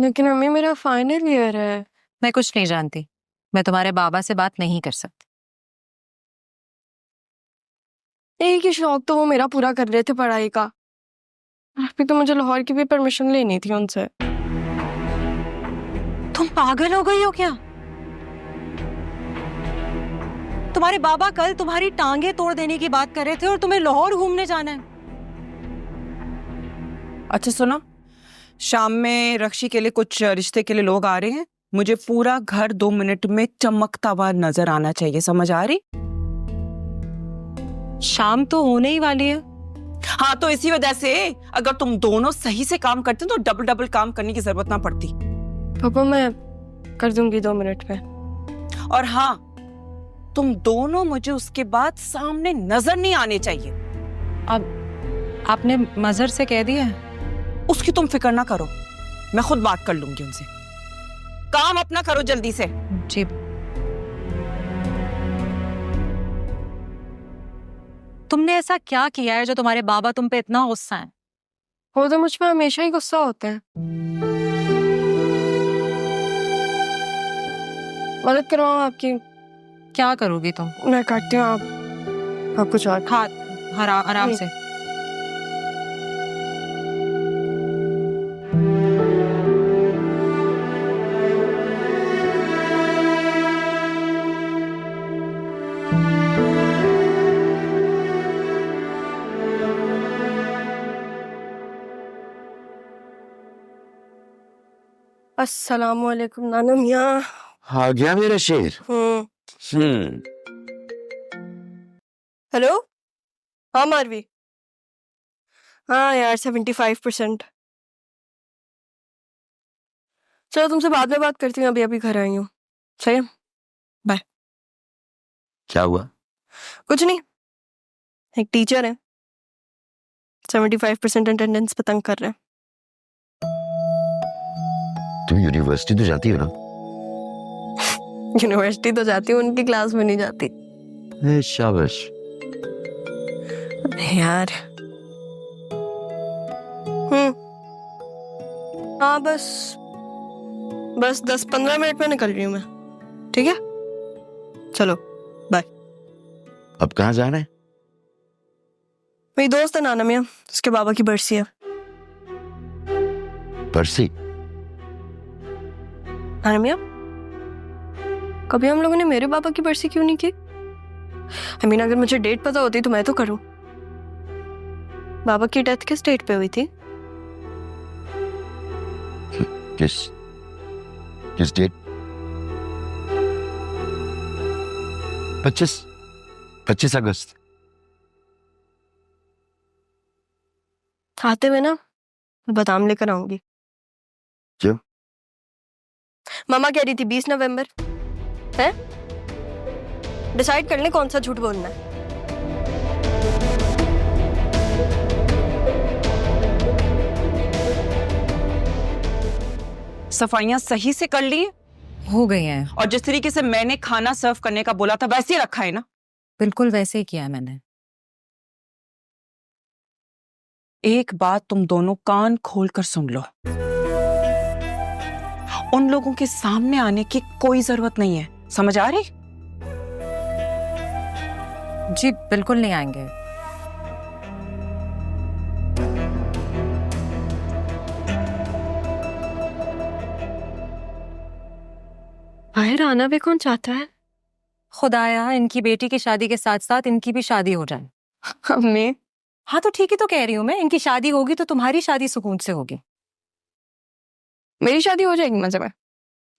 लेकिन अम्मी मेरा फाइनल ईयर है। मैं कुछ नहीं जानती, मैं तुम्हारे बाबा से बात नहीं कर सकती। एक ही शौक तो वो मेरा पूरा कर रहे थे पढ़ाई का। अभी तो मुझे लाहौर की भी परमिशन लेनी थी उनसे। तुम पागल हो गई हो क्या? तुम्हारे बाबा कल तुम्हारी टांगे तोड़ देने की बात कर रहे थे और तुम्हें लाहौर घूमने जाना है। अच्छा सुनो, शाम में रक्षी के लिए कुछ रिश्ते के लिए लोग आ रहे हैं। मुझे पूरा घर 2 मिनट में चमकता हुआ नजर आना चाहिए, समझ आ रही? शाम तो होने ही वाली है। हाँ, तो इसी वजह से अगर तुम दोनों सही से काम करते तो डबल डबल काम करने की जरूरत ना पड़ती। पापा मैं कर दूंगी 2 मिनट में। और हाँ, तुम दोनों मुझे उसके बाद सामने नजर नहीं आने चाहिए। अब आपने मजहर से कह दिया है? उसकी तुम फिक्र ना करो, मैं खुद बात कर लूंगी उनसे। काम अपना करो जल्दी से। जी। तुमने ऐसा क्या किया है जो तुम्हारे बाबा तुम पे इतना गुस्सा है? वो तो मुझ पर हमेशा ही गुस्सा होता है। मदद करवाऊं आपकी? क्या करोगी तुम? मैं काटती हूँ, आप कुछ और। हाथ आराम से। अस्सलामुअलैकुम नाना मियाँ। आ गया मेरा शेर। हेलो। हाँ मारवी। हाँ यार 75%। चलो तुमसे बाद में बात करती हूँ, अभी अभी घर आई हूँ। सही है, बाय। क्या हुआ? कुछ नहीं, एक टीचर है 75% अटेंडेंस पे तंग कर रहे हैं। तुम यूनिवर्सिटी तो जाती हो ना? यूनिवर्सिटी तो जाती हूँ, उनकी क्लास में नहीं जाती। शाबाश। यार हाँ बस 10-15 मिनट में निकल रही हूँ मैं। ठीक है, चलो बाय। अब कहाँ जाना है? मेरी दोस्त है नाना मियाँ, उसके बाबा की बरसी है। बरसी? नाना मियाँ, कभी हम लोगों ने मेरे बाबा की बरसी क्यों नहीं की? अगर मुझे डेट पता होती तो मैं तो करूं। बाबा की डेथ किस डेट पे हुई थी? किस डेट? 25 अगस्त। आते हुए ना मैं बादाम लेकर आऊंगी। क्यों? मामा कह रही थी 20 नवंबर है। डिसाइड कर ले कौन सा झूठ बोलना है। सफाइयां सही से कर ली हो गई हैं। और जिस तरीके से मैंने खाना सर्व करने का बोला था वैसे ही रखा है ना? बिल्कुल वैसे ही किया है मैंने। एक बात तुम दोनों कान खोलकर सुन लो, उन लोगों के सामने आने की कोई जरूरत नहीं है, समझ आ रही? जी बिल्कुल नहीं आएंगे। बाहर आना भी कौन चाहता है? खुदाया इनकी बेटी की शादी के साथ साथ इनकी भी शादी हो जाए। अम्मी हाँ तो ठीक ही तो कह रही हूँ मैं, इनकी शादी होगी तो तुम्हारी शादी सुकून से होगी। मेरी शादी हो जाएगी मजे में,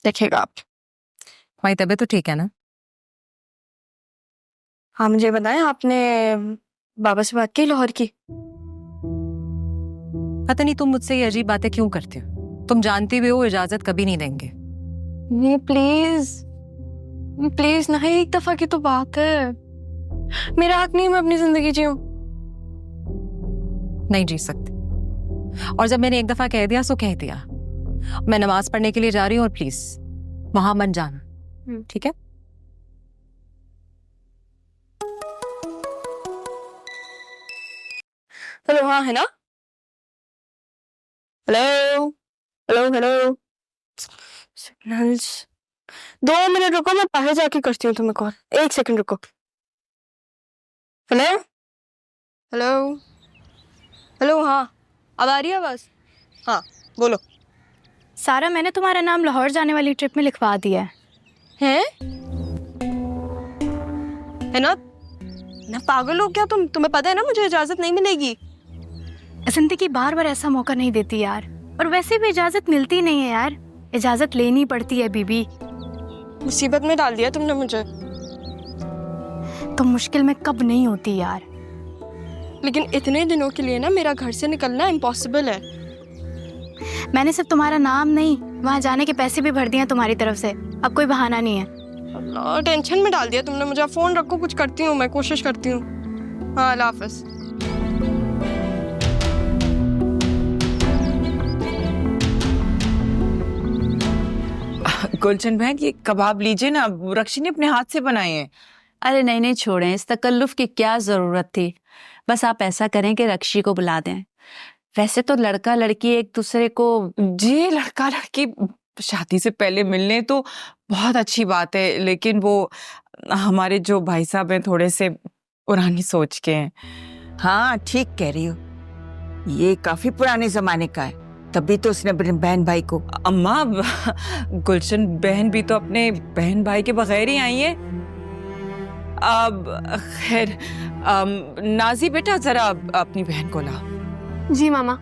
देखिएगा आप। तुम्हारी तबीयत तो ठीक है ना? हाँ मुझे बताएं, आपने बाबा से बात की लाहौर की? पता नहीं तुम मुझसे ये अजीब बातें क्यों करते हो। तुम जानती भी हो इजाजत कभी नहीं देंगे। ये प्लीज ना, एक दफा की तो बात है। मेरा हक नहीं मैं अपनी जिंदगी जीऊं? नहीं जी सकती। और जब मैंने एक दफा कह दिया सो कह दिया। मैं नमाज पढ़ने के लिए जा रही हूँ और प्लीज वहां मत जाना, ठीक है? हेलो, हाँ है ना? Hello hello hello. Signals 2 minute रुको, मैं बाहर जाके करती हूँ तुम्हें कॉल। 1 सेकंड रुको। हेलो हेलो हेलो, हाँ अब आ रही है आवाज? हाँ बोलो। सारा, मैंने तुम्हारा नाम लाहौर जाने वाली ट्रिप में लिखवा दिया है। है ना पागल हो क्या तुम? तुम्हें पता है ना मुझे इजाजत नहीं मिलेगी। जिंदगी बार बार ऐसा मौका नहीं देती यार, और वैसे भी इजाजत मिलती नहीं है यार, इजाजत लेनी पड़ती है बीबी। मुसीबत में डाल दिया तुमने मुझे। तो मुश्किल में कब नहीं होती यार। लेकिन इतने दिनों के लिए ना मेरा घर से निकलना इम्पॉसिबल है। मैंने सिर्फ तुम्हारा नाम नहीं, वहाँ जाने के पैसे भी भर दिए हैं तुम्हारी तरफ से। अब कोई बहाना नहीं है। अल्लाह, टेंशन में डाल दिया तुमने मुझे। फोन रखो, कुछ करती हूँ, मैं कोशिश करती हूँ। हाँ अल्लाह हाफ़िज़। गुलशन बहन, ये कबाब लीजिए ना, रक्षी ने अपने हाथ से बनाए हैं। अरे नहीं नहीं, छोड़ें, इस तकल्लुफ की क्या जरूरत थी। बस आप ऐसा करें कि रक्षी को बुला दें। वैसे तो लड़का लड़की एक दूसरे को, जी लड़का लड़की शादी से पहले मिलने तो बहुत अच्छी बात है, लेकिन वो हमारे जो भाई साहब हैं थोड़े से पुरानी सोच के हैं। हाँ ठीक कह रही हो, ये काफी पुराने जमाने का है, तभी तो उसने अपने बहन भाई को। अम्मा, गुलशन बहन भी तो अपने बहन भाई के बगैर ही आई है। अब खैर, नाजी बेटा जरा अपनी बहन को ला। जी मामा।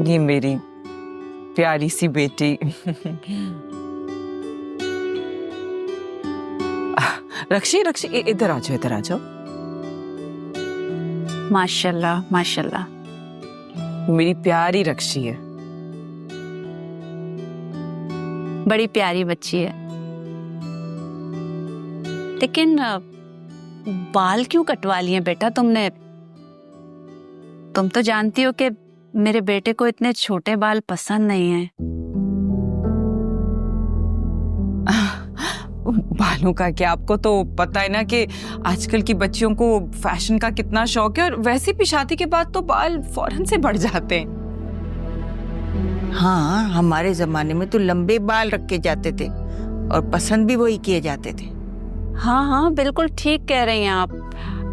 ये मेरी प्यारी सी बेटी। रक्षी रक्षी, इधर आ जाओ, इधर आ जाओ। माशाल्लाह माशाल्लाह। मेरी प्यारी रक्षी है। बड़ी प्यारी बच्ची है। लेकिन बाल क्यों कटवा लिए बेटा तुमने? तुम तो जानती हो कि मेरे बेटे को इतने छोटे बाल पसंद नहीं है। बालों का क्या, आपको तो पता है ना कि आजकल की बच्चियों को फैशन का कितना शौक है, और वैसे भी शादी के बाद तो बाल फौरन से बढ़ जाते हैं। हाँ, हमारे जमाने में तो लंबे बाल रखे जाते थे और पसंद भी वही किए जाते थे। हाँ हाँ बिल्कुल ठीक कह रही हैं आप।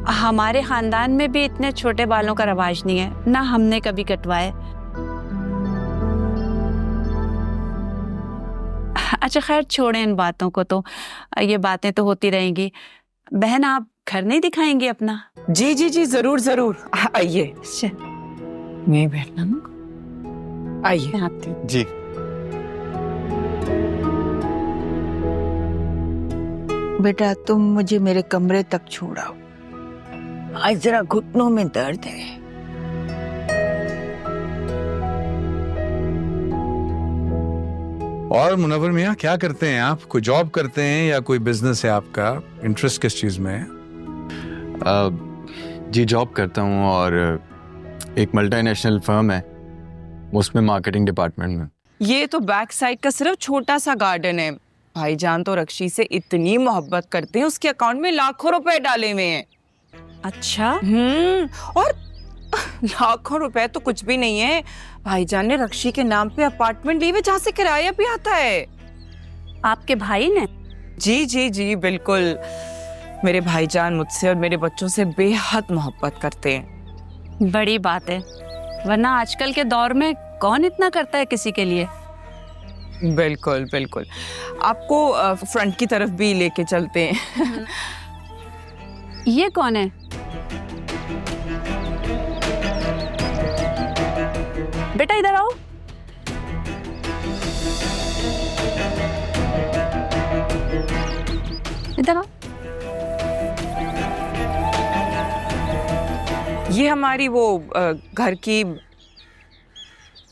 हमारे खानदान में भी इतने छोटे बालों का रवाज नहीं है, ना हमने कभी कटवाए। अच्छा खैर छोड़ें इन बातों को, तो ये बातें तो होती रहेंगी। बहन आप घर नहीं दिखाएंगी अपना? जी जी जी, जरूर जरूर, आइए। नहीं बैठना ना, आइए। आती हूँ। जी। बेटा तुम मुझे मेरे कमरे तक छोड़ाओ, आज जरा घुटनों में दर्द है। और मुनव्वर मियाँ क्या करते हैं आप? कोई जॉब करते हैं या कोई बिजनेस है आपका? इंटरेस्ट किस चीज में है? जी जॉब करता हूँ, और एक मल्टीनेशनल फर्म है, उसमें मार्केटिंग डिपार्टमेंट में। ये तो बैक साइड का सिर्फ छोटा सा गार्डन है। भाईजान तो रक्षी से इतनी मोहब्बत करते हैं, उसके अकाउंट में लाखों रुपए डाले हुए हैं। अच्छा, और लाखों रुपए तो कुछ भी नहीं है। भाईजान ने रक्षी के नाम पे अपार्टमेंट लिए हुए, जहाँ से किराया भी आता है। आपके भाई ने? जी जी जी बिल्कुल। मेरे भाईजान मुझसे और मेरे बच्चों से बेहद मोहब्बत करते हैं। बड़ी बात है, वरना आजकल के दौर में कौन इतना करता है किसी के लिए। बिल्कुल बिल्कुल। आपको फ्रंट की तरफ भी लेके चलते हैं। ये कौन है? बेटा इधर आओ। इधर आओ। ये हमारी वो घर की।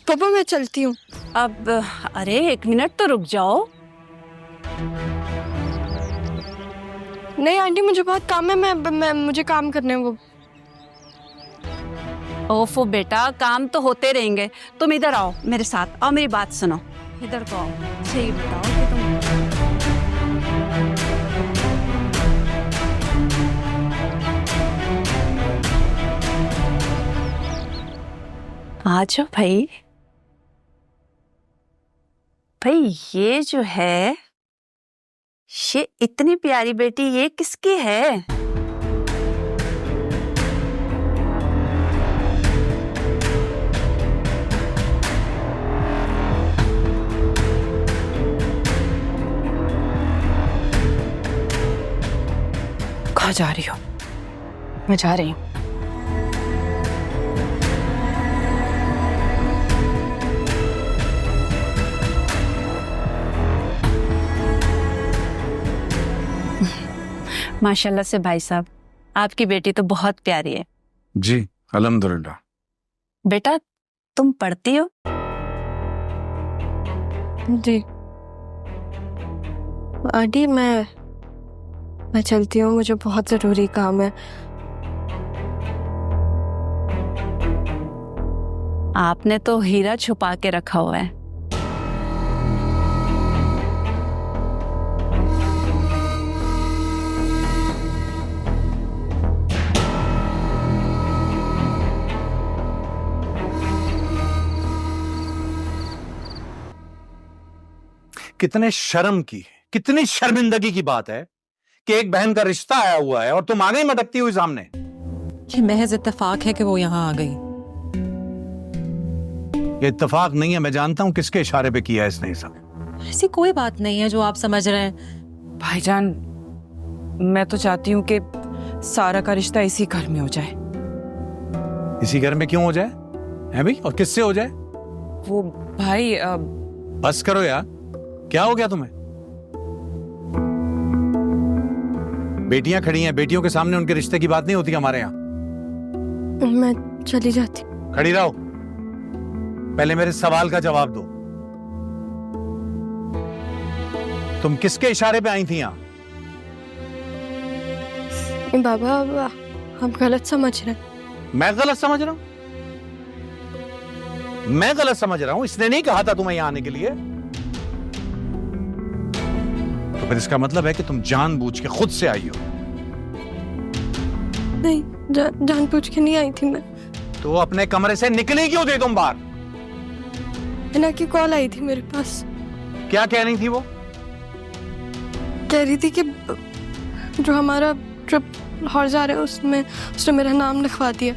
पापा मैं चलती हूँ। अब अरे 1 मिनट तो रुक जाओ। नहीं आंटी, मुझे बहुत काम है, मैं मुझे काम करने हैं वो। ओफो बेटा, काम तो होते रहेंगे। तुम इधर आओ मेरे साथ, आओ मेरी बात सुनो। इधर को आओ, सही बताओ कि तुम आ जाओ भाई। भाई ये जो है, ये इतनी प्यारी बेटी, ये किसकी है? कहाँ जा रही हो? मैं जा रही हूँ। माशाल्लाह से भाई साहब, आपकी बेटी तो बहुत प्यारी है। जी अल्हम्दुलिल्लाह। बेटा तुम पढ़ती हो? जी आंटी, मैं चलती हूँ, मुझे बहुत ज़रूरी काम है। आपने तो हीरा छुपा के रखा हुआ है। कितने शर्म की, कितनी शर्मिंदगी की बात है कि एक बहन का रिश्ता आया हुआ है और तुम आ गई मटकती हुई सामने। ये महज इत्तेफाक है कि वो यहाँ आ गई। ये इत्तेफाक नहीं है, मैं जानता हूं किसके इशारे पे किया है इसने ये सब। ऐसी कोई बात नहीं है जो आप समझ रहे हैं। भाईजान, मैं तो चाहती हूँ कि सारा का रिश्ता इसी घर में हो जाए। इसी घर में क्यों हो जाए है भाई, और किससे हो जाए? वो भाई बस करो यार, क्या हो गया तुम्हें? बेटियां खड़ी हैं, बेटियों के सामने उनके रिश्ते की बात नहीं होती हमारे यहाँ। मैं चली जाती। खड़ी रहो, पहले मेरे सवाल का जवाब दो। तुम किसके इशारे पे आई थी यहाँ? बाबा आप गलत समझ रहे हैं। मैं गलत समझ रहा हूं? मैं गलत समझ रहा हूं? इसने नहीं कहा था तुम्हें यहाँ आने के लिए। तो फिर इसका मतलब है कि तुम जानबूझ के खुद से आई हो। नहीं, जानबूझ के नहीं आई थी मैं। तो अपने कमरे से निकली क्यों थी तुम बाहर? हिना की कॉल आई थी मेरे पास। क्या कह रही थी वो? कह रही थी कि जो हमारा ट्रिप लाहौर जा रहे हैं उसमें उसने मेरा नाम लिखवा दिया।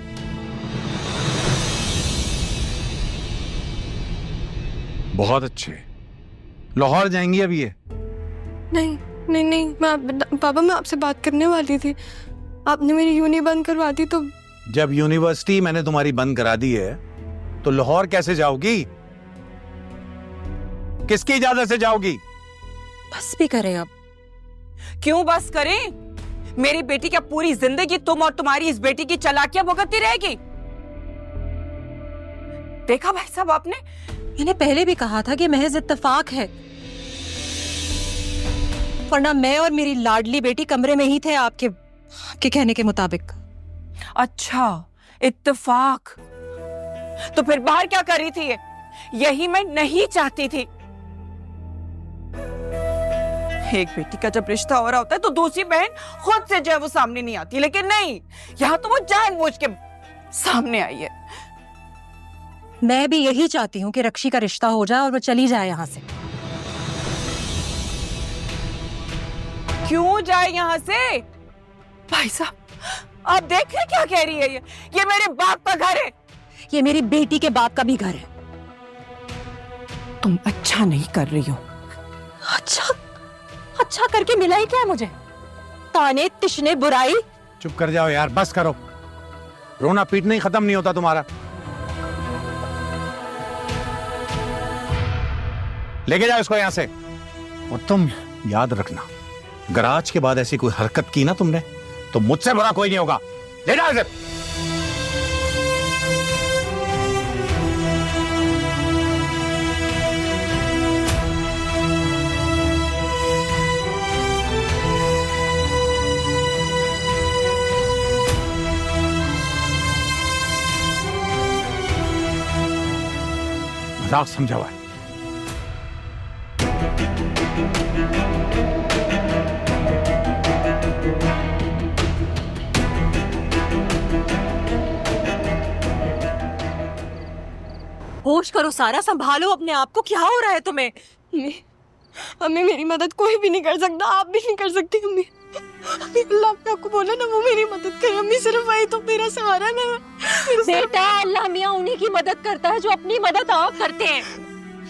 बहुत अच्छे, लाहौर जाएंगी अब ये? नहीं नहीं नहीं, पापा मैं आपसे बात करने वाली थी, आपने मेरी यूनी बंद करवा दी। तो जब यूनिवर्सिटी मैंने तुम्हारी बंद करा दी है तो लाहौर कैसे जाओगी? किसकी इजाजत से जाओगी? बस भी करें अब। क्यों बस करें? मेरी बेटी क्या पूरी जिंदगी तुम और तुम्हारी इस बेटी की चालाकियां भुगतती रहेगी? देखा भाई साहब आपने? मैंने पहले भी कहा था कि महज इत्तेफाक है, वरना मैं और मेरी लाडली बेटी कमरे में ही थे आपके कहने के मुताबिक। अच्छा, इत्तेफाक। तो फिर बाहर क्या कर रही थी ये? यही मैं नहीं चाहती थी। एक बेटी का जब रिश्ता हो रहा होता है तो दूसरी बहन खुद से जो है वो सामने नहीं आती, लेकिन नहीं, यहां तो वो जानबूझ के सामने आई है। मैं भी यही चाहती हूँ कि रक्षी का रिश्ता हो जाए और वो चली जाए यहाँ से। क्यों जाए यहाँ से? भाई साहब आप देख रहे क्या कह रही है ये मेरे बाप का घर है। ये मेरी बेटी के बाप का भी घर है। तुम अच्छा नहीं कर रही हो। अच्छा करके मिला ही क्या है मुझे? ताने तिशने बुराई। चुप कर जाओ यार, बस करो। रोना पीटना ही खत्म नहीं होता तुम्हारा। लेके जाओ इसको यहां से। और तुम याद रखना, अगर आज के बाद ऐसी कोई हरकत की ना तुमने तो मुझसे बुरा कोई नहीं होगा। ले जाओ इसे। मजाक समझा हुआ है। होश करो सारा, संभालो अपने आप को। क्या हो रहा है तुम्हें? अम्मी, अम्मी मेरी मदद कोई भी नहीं कर सकता, आप भी नहीं कर सकती अम्मी। अम्मी अल्लाह ने आपको बोला ना वो मेरी मदद करे अम्मी, सिर्फ वही तो मेरा सहारा ना। बेटा अल्लाह मियाँ उन्हीं की मदद करता है जो अपनी मदद आप करते हैं।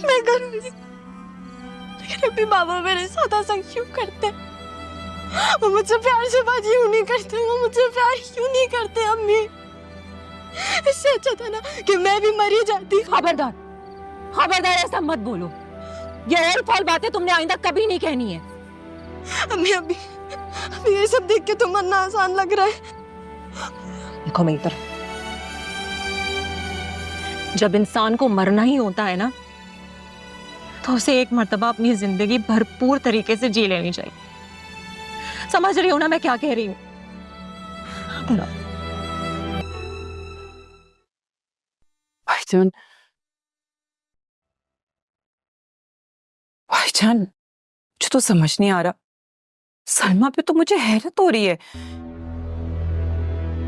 मैं करूँगी, लेकिन अभी बाबा मेरे साथ ऐसा क्यों करते हैं? वो मुझसे प्यार से बात क्यों नहीं करते? वो मुझसे प्यार क्यों नहीं करते अम्मी? इससे अच्छा था ना कि मैं भी मरी जाती। खबरदार, खबरदार ऐसा मत बोलो। ये और फॉल बातें तुमने आइंदा कभी नहीं कहनी है। अम्मी अभी ये सब देख के तो मरना आसान लग रहा है। देखो मेरी तरफ, जब इंसान को मरना ही होता है ना, तो उसे एक मर्तबा अपनी जिंदगी भरपूर तरीके से जी लेनी चाहिए। समझ रही हो ना मैं क्या कह रही हूँ? भाईजान, भाईजान, मुझे तो समझ नहीं आ रहा। सलमा पे तो मुझे हैरत हो रही है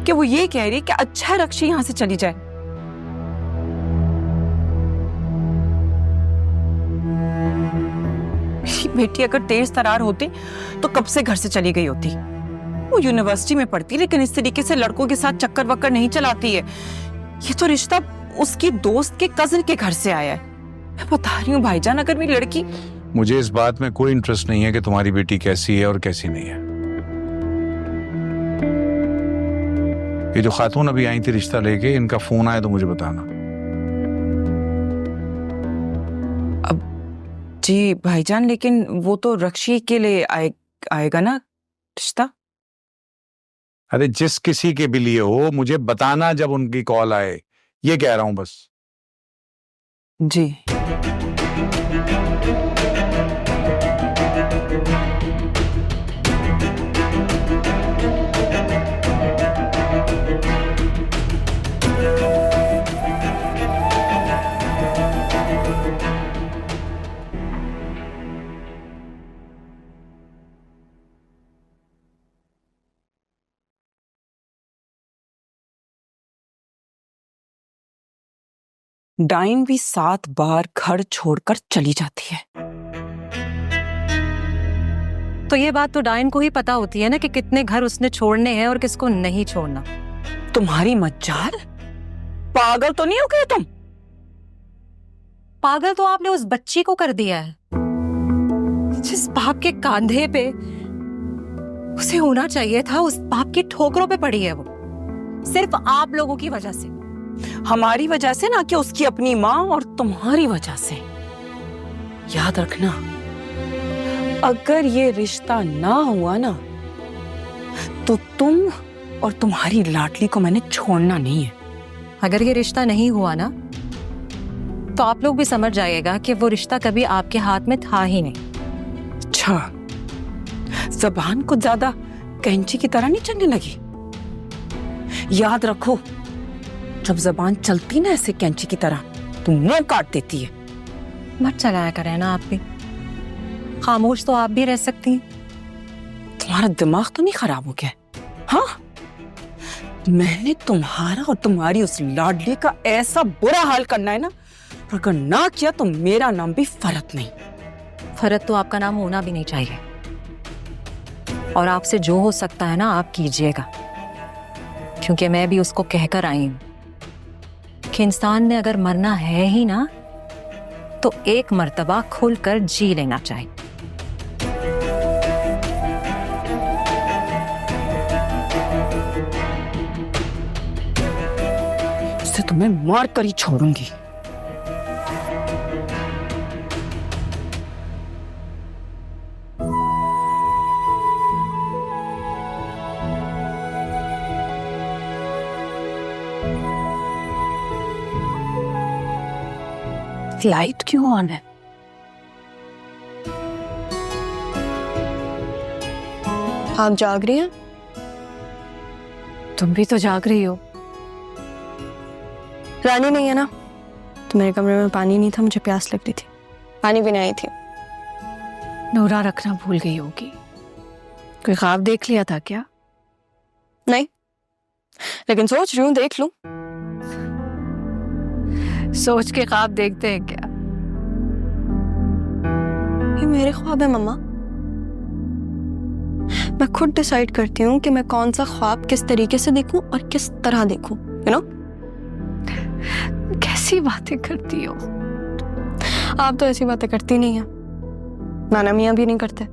कि वो ये कह रही है कि अच्छा है रक्षी यहां से चली जाए। मेरी बेटी अगर तेज तरार होती तो कब से घर से चली गई होती। वो यूनिवर्सिटी में पढ़ती, लेकिन इस तरीके से लड़कों के साथ चक्कर वक्कर नहीं चलाती है। ये तो रिश्ता उसकी दोस्त के कजिन के घर से आया है। मैं बता रही हूँ भाईजान, अगर मेरी लड़की... मुझे इस बात में कोई इंटरेस्ट नहीं है कि तुम्हारी बेटी कैसी है और कैसी नहीं है। ये जो खातून अभी आई थी रिश्ता लेके, इनका फोन आया तो मुझे बताना। अब जी भाईजान, लेकिन वो तो रक्षी के लिए आएगा ना रिश्ता। अरे जिस किसी के भी लिए हो, मुझे बताना जब उनकी कॉल आए, ये कह रहा हूं बस। जी डाइन भी 7 बार घर छोड़कर चली जाती है। तो ये बात तो डायन को ही पता होती है ना कि कितने घर उसने छोड़ने हैं और किसको नहीं छोड़ना। तुम्हारी मज्जाल, पागल तो नहीं हो गए तुम? पागल तो आपने उस बच्ची को कर दिया है जिस बाप के कांधे पे उसे होना चाहिए था। उस बाप की ठोकरों पे पड़ी है वो, सिर्फ आप लोगों की वजह से। हमारी वजह से ना, कि उसकी अपनी माँ और तुम्हारी वजह से। याद रखना, अगर ये रिश्ता ना हुआ ना, तो तुम और तुम्हारी लाडली को मैंने छोड़ना नहीं है। अगर ये रिश्ता नहीं हुआ ना, तो आप लोग भी समझ जाइएगा कि वो रिश्ता कभी आपके हाथ में था ही नहीं। अच्छा, जबान को ज्यादा कैंची की तरह नहीं चलने लगी? याद रखो, जब जबान चलती ना ऐसे कैंची की तरह, तो मुंह काट देती है। मत चलाया करें ना आप भी, खामोश तो आप भी रह सकती हैं। तुम्हारा दिमाग तो नहीं खराब हो गया? हाँ, मैंने तुम्हारा और तुम्हारी उस लाडली का ऐसा बुरा हाल करना है ना, अगर ना किया तो मेरा नाम भी फरत नहीं। फरत तो आपका नाम होना भी नहीं चाहिए। और आपसे जो हो सकता है ना आप कीजिएगा, क्योंकि मैं भी उसको कहकर आई हूं कि इंसान ने अगर मरना है ही ना, तो एक मर्तबा खुलकर जी लेना चाहिए। इससे तुम्हें मार कर ही छोड़ूंगी। लाइट क्यों ऑन है? आप जाग रही हैं? तुम भी तो जाग रही हो। रानी नहीं है ना, तो मेरे कमरे में पानी नहीं था, मुझे प्यास लग रही थी, पानी पीने आई थी। नोरा रखना भूल गई होगी। कोई ख्वाब देख लिया था क्या? नहीं, लेकिन सोच रही हूँ देख लूं। सोच के ख्वाब देखते हैं क्या? ये मेरे ख्वाब है मम्मा। मैं खुद डिसाइड करती हूँ कि मैं कौन सा ख्वाब किस तरीके से देखूं और किस तरह देखूं, यू नो। कैसी बातें करती हो? आप तो ऐसी बातें करती नहीं है, नाना मियाँ भी नहीं करते,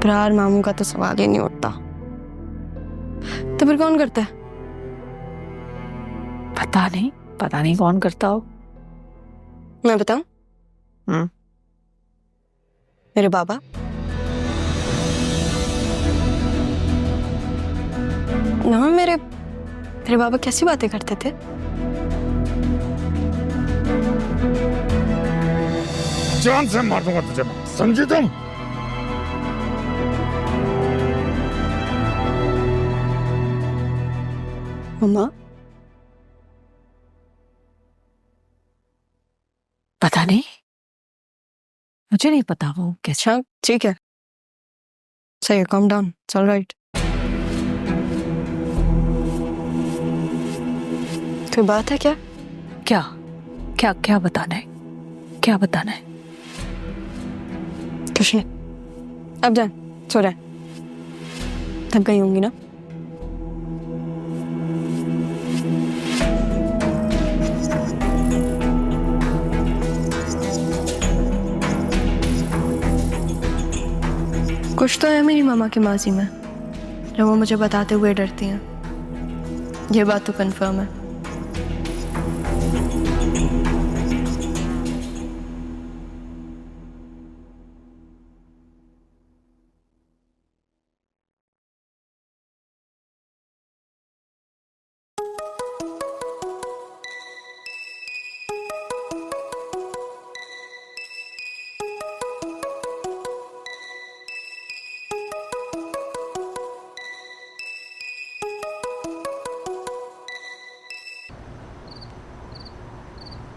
प्रार मामू का तो सवाल ही नहीं उठता, तो फिर कौन करता है? पता नहीं कौन करता हो। मैं बताऊं? मेरे बाबा। ना, मेरे बाबा कैसी बातें करते थे। जान से मार दूंगा तुझे, समझी तुम? मम्मा, पता नहीं, मुझे नहीं पता वो कैसे। अच्छा ठीक है, सही है, calm down, it's all right। कोई बात है क्या? क्या बताना है? क्या बताना है? कुछ नहीं, अब जान, सो रहे। थक गई होंगी ना? कुछ तो है मेरी मामा की माजी में जो वो मुझे बताते हुए डरती हैं, ये बात तो कंफर्म है।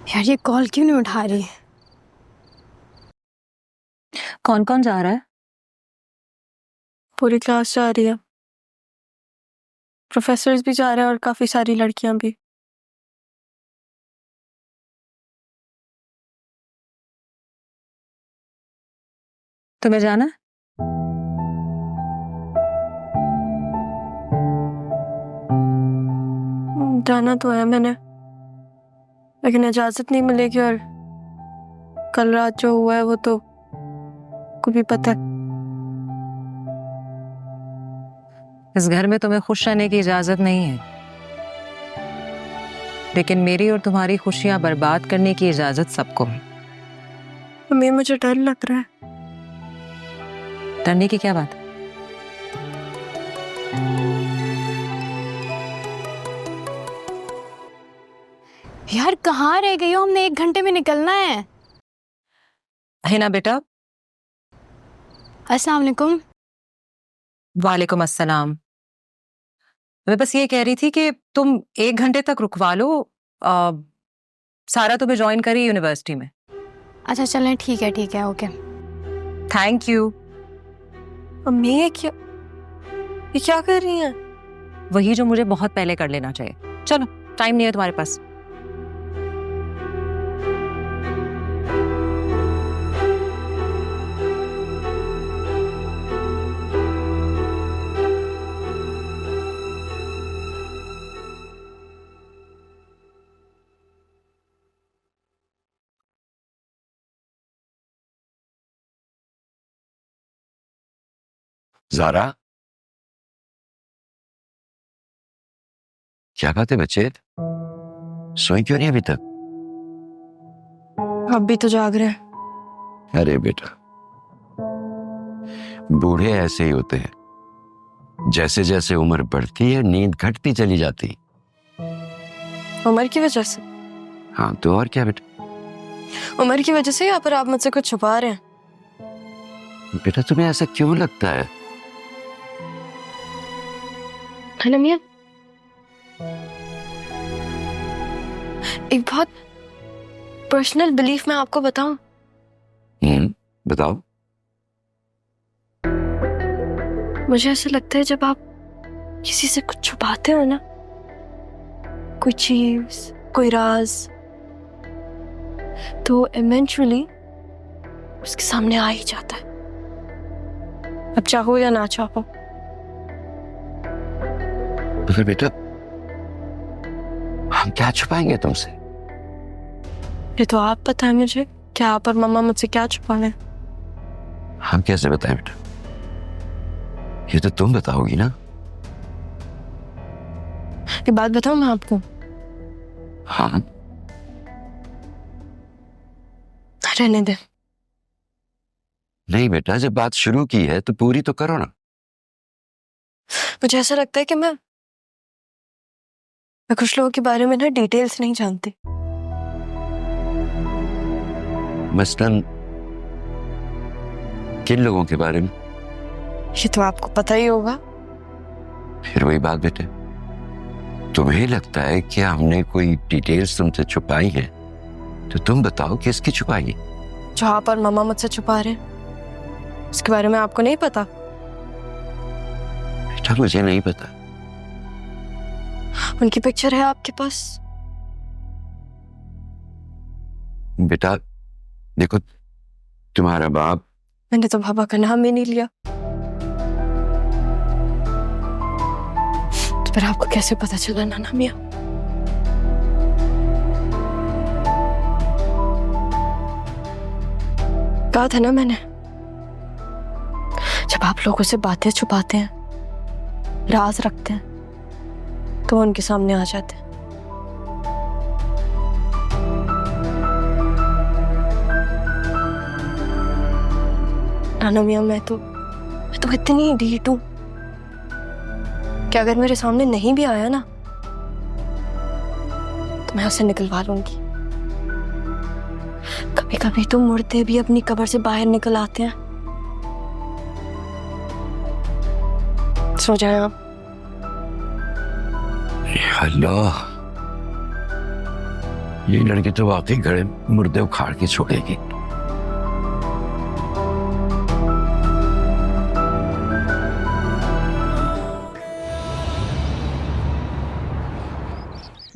यार ये कॉल क्यों नहीं उठा रही? कौन कौन जा रहा है? पूरी क्लास जा रही है, प्रोफेसर्स भी जा रहे हैं और काफी सारी लड़कियां भी। तुम्हें जाना है? जाना तो है मैंने, लेकिन इजाजत नहीं मिलेगी, और कल रात जो हुआ है वो तो को भी पता है। इस घर में तुम्हें खुश रहने की इजाजत नहीं है, लेकिन मेरी और तुम्हारी खुशियां बर्बाद करने की इजाजत सबको है। मम्मी मुझे डर लग रहा है। डरने की क्या बात है? यार कहाँ रह गई हो? हमने 1 घंटे में निकलना है। हिना बेटा। अस्सलाम वालेकुम। वालेकुम अस्सलाम। मैं बस ये कह रही थी कि तुम 1 घंटे तक रुकवा लो, सारा तुम्हें ज्वाइन करी यूनिवर्सिटी में। अच्छा चलें, ठीक है, ओके। Thank you. मम्मी ये क्या कर रही हैं? वही जो मुझे बहुत पहले कर लेना चाहिए। चलो, टाइम नहीं है तुम्हारे पास। ज़ारा, क्या बात है बच्चे, सोई क्यों नहीं अभी तक? अब भी तो जाग रहे हैं। अरे बेटा, बूढ़े ऐसे ही होते हैं, जैसे जैसे उम्र बढ़ती है नींद घटती चली जाती। उम्र की वजह से? हाँ तो और क्या बेटा, उम्र की वजह से, या फिर आप मुझसे कुछ छुपा रहे हैं? बेटा तुम्हें ऐसा क्यों लगता है? है ना मियां? एक बहुत पर्सनल बिलीफ मैं आपको बताऊं। बताओ। मुझे ऐसा लगता है जब आप किसी से कुछ छुपाते हो ना, कोई चीज, कोई राज, तो इवेंचुअली उसके सामने आ ही जाता है, अब चाहो या ना चाहो। तो फिर बेटा हम क्या छुपाएंगे तुमसे? ये तो आप बताएं मुझे, क्या आप और मम्मा मुझसे क्या छुपा रहे हैं? हम कैसे बताएं बेटा? ये तो तुम बताओगी ना। ये बात बताऊं मैं आपको? हाँ। रहने दे। नहीं बेटा, जब बात शुरू की है तो पूरी तो करो ना। मुझे ऐसा लगता है कि मैं कुछ लोगों के बारे में ना डिटेल्स नहीं जानती। मसलन किन लोगों के बारे में? ये तो आपको पता ही होगा। फिर वही बात बेटे, तुम्हें लगता है कि हमने कोई डिटेल्स तुमसे छुपाई है, तो तुम बताओ किसकी छुपाई? जो आप और मम्मा मुझसे छुपा रहे हैं, उसके बारे में आपको नहीं पता? बेटा मुझे नहीं पता। उनकी पिक्चर है आपके पास? बेटा देखो, तुम्हारा बाप। मैंने तो पापा का नाम ही नहीं लिया, तो फिर आपको कैसे पता चला नाना मियां? कहा था ना मैंने, जब आप लोगों से बातें छुपाते हैं, राज रखते हैं, तो उनके सामने आ जाते हैं। नाना मियां, मैं तो इतनी ढीठ हूं कि अगर मेरे सामने नहीं भी आया ना, तो मैं उसे निकलवा लूंगी। कभी कभी तो मुर्दे भी अपनी कब्र से बाहर निकल आते हैं। सो जाए आप। अल्लाह, ये लड़की तो वाकई गड़े मुर्दे उखाड़ के छोड़ेगी।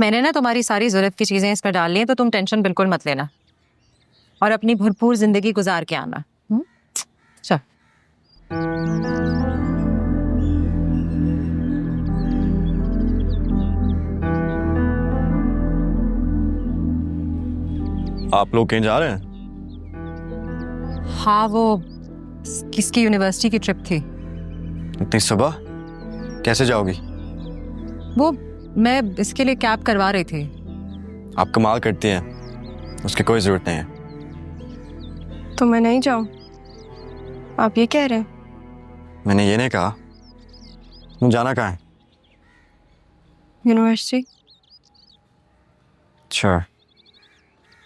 मैंने ना तुम्हारी सारी जरूरत की चीजें इस पर डाल ली हैं, तो तुम टेंशन बिल्कुल मत लेना और अपनी भरपूर जिंदगी गुजार के आना। चल। आप लोग कहीं जा रहे हैं? हाँ, वो किसकी यूनिवर्सिटी की ट्रिप थी। इतनी सुबह कैसे जाओगी? वो मैं इसके लिए कैब करवा रही थी। आप कमाल करती हैं, उसकी कोई जरूरत नहीं है। तो मैं नहीं जाऊं? आप ये कह रहे हैं? मैंने ये नहीं कहा। तुम जाना कहाँ है? यूनिवर्सिटी। अच्छा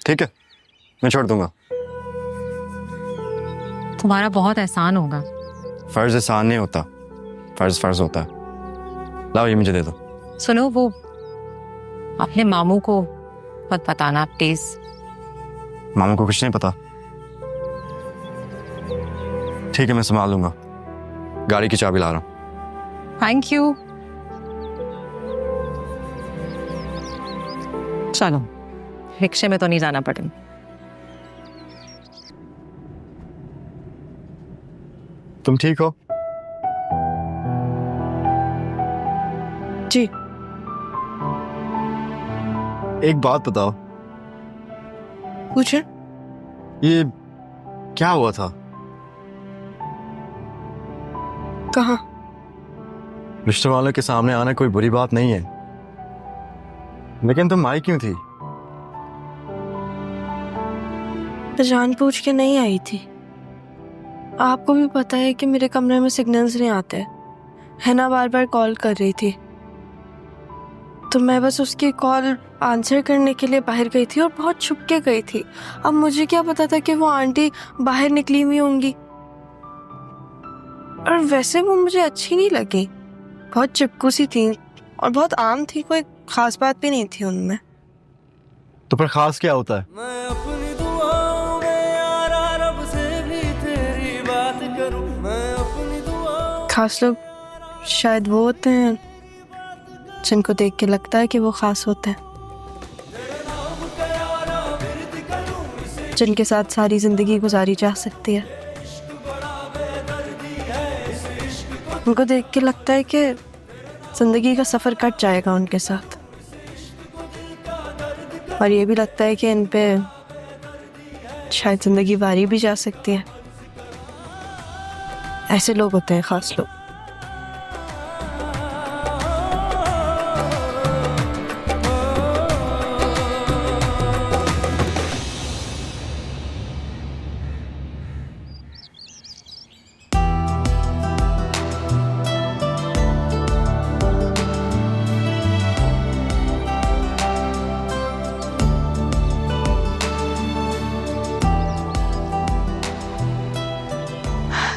ठीक है, मैं छोड़ दूंगा। तुम्हारा बहुत एहसान होगा। फर्ज एहसान नहीं होता, फर्ज फर्ज होता है। लाओ ये मुझे दे दो। सुनो, वो अपने मामू को मत बताना प्लीज। मामू को कुछ नहीं पता? ठीक है, मैं संभाल लूंगा। गाड़ी की चाबी ला रहा हूं। Thank you. चलो, रिक्शे में तो नहीं जाना पड़ेगा। तुम ठीक हो? जी। एक बात बताओ। पूछे। ये क्या हुआ था? कहाँ? रिश्ते वालों के सामने आना कोई बुरी बात नहीं है, लेकिन तुम आई क्यों थी? मैं जानबूझ के नहीं आई थी। आपको भी पता है कि मेरे कमरे में सिग्नल्स नहीं आते। हैना बार बार कॉल कर रही थी, तो मैं बस उसकी कॉल आंसर करने के लिए बाहर गई थी और बहुत छुप के गई थी। अब मुझे क्या पता था कि वो आंटी बाहर निकली हुई होंगी। और वैसे वो मुझे अच्छी नहीं लगी, बहुत चिपकू सी थी और बहुत आम थी, कोई खास बात भी नहीं थी उनमें। तो फिर खास क्या होता है? खास लोग शायद वो होते हैं जिनको देख के लगता है कि वो खास होते हैं, जिनके साथ सारी जिंदगी गुजारी जा सकती है। उनको देख के लगता है कि जिंदगी का सफर कट जाएगा उनके साथ, और ये भी लगता है कि इन पे शायद जिंदगी वारी भी जा सकती है। ऐसे लोग होते हैं खास लोग।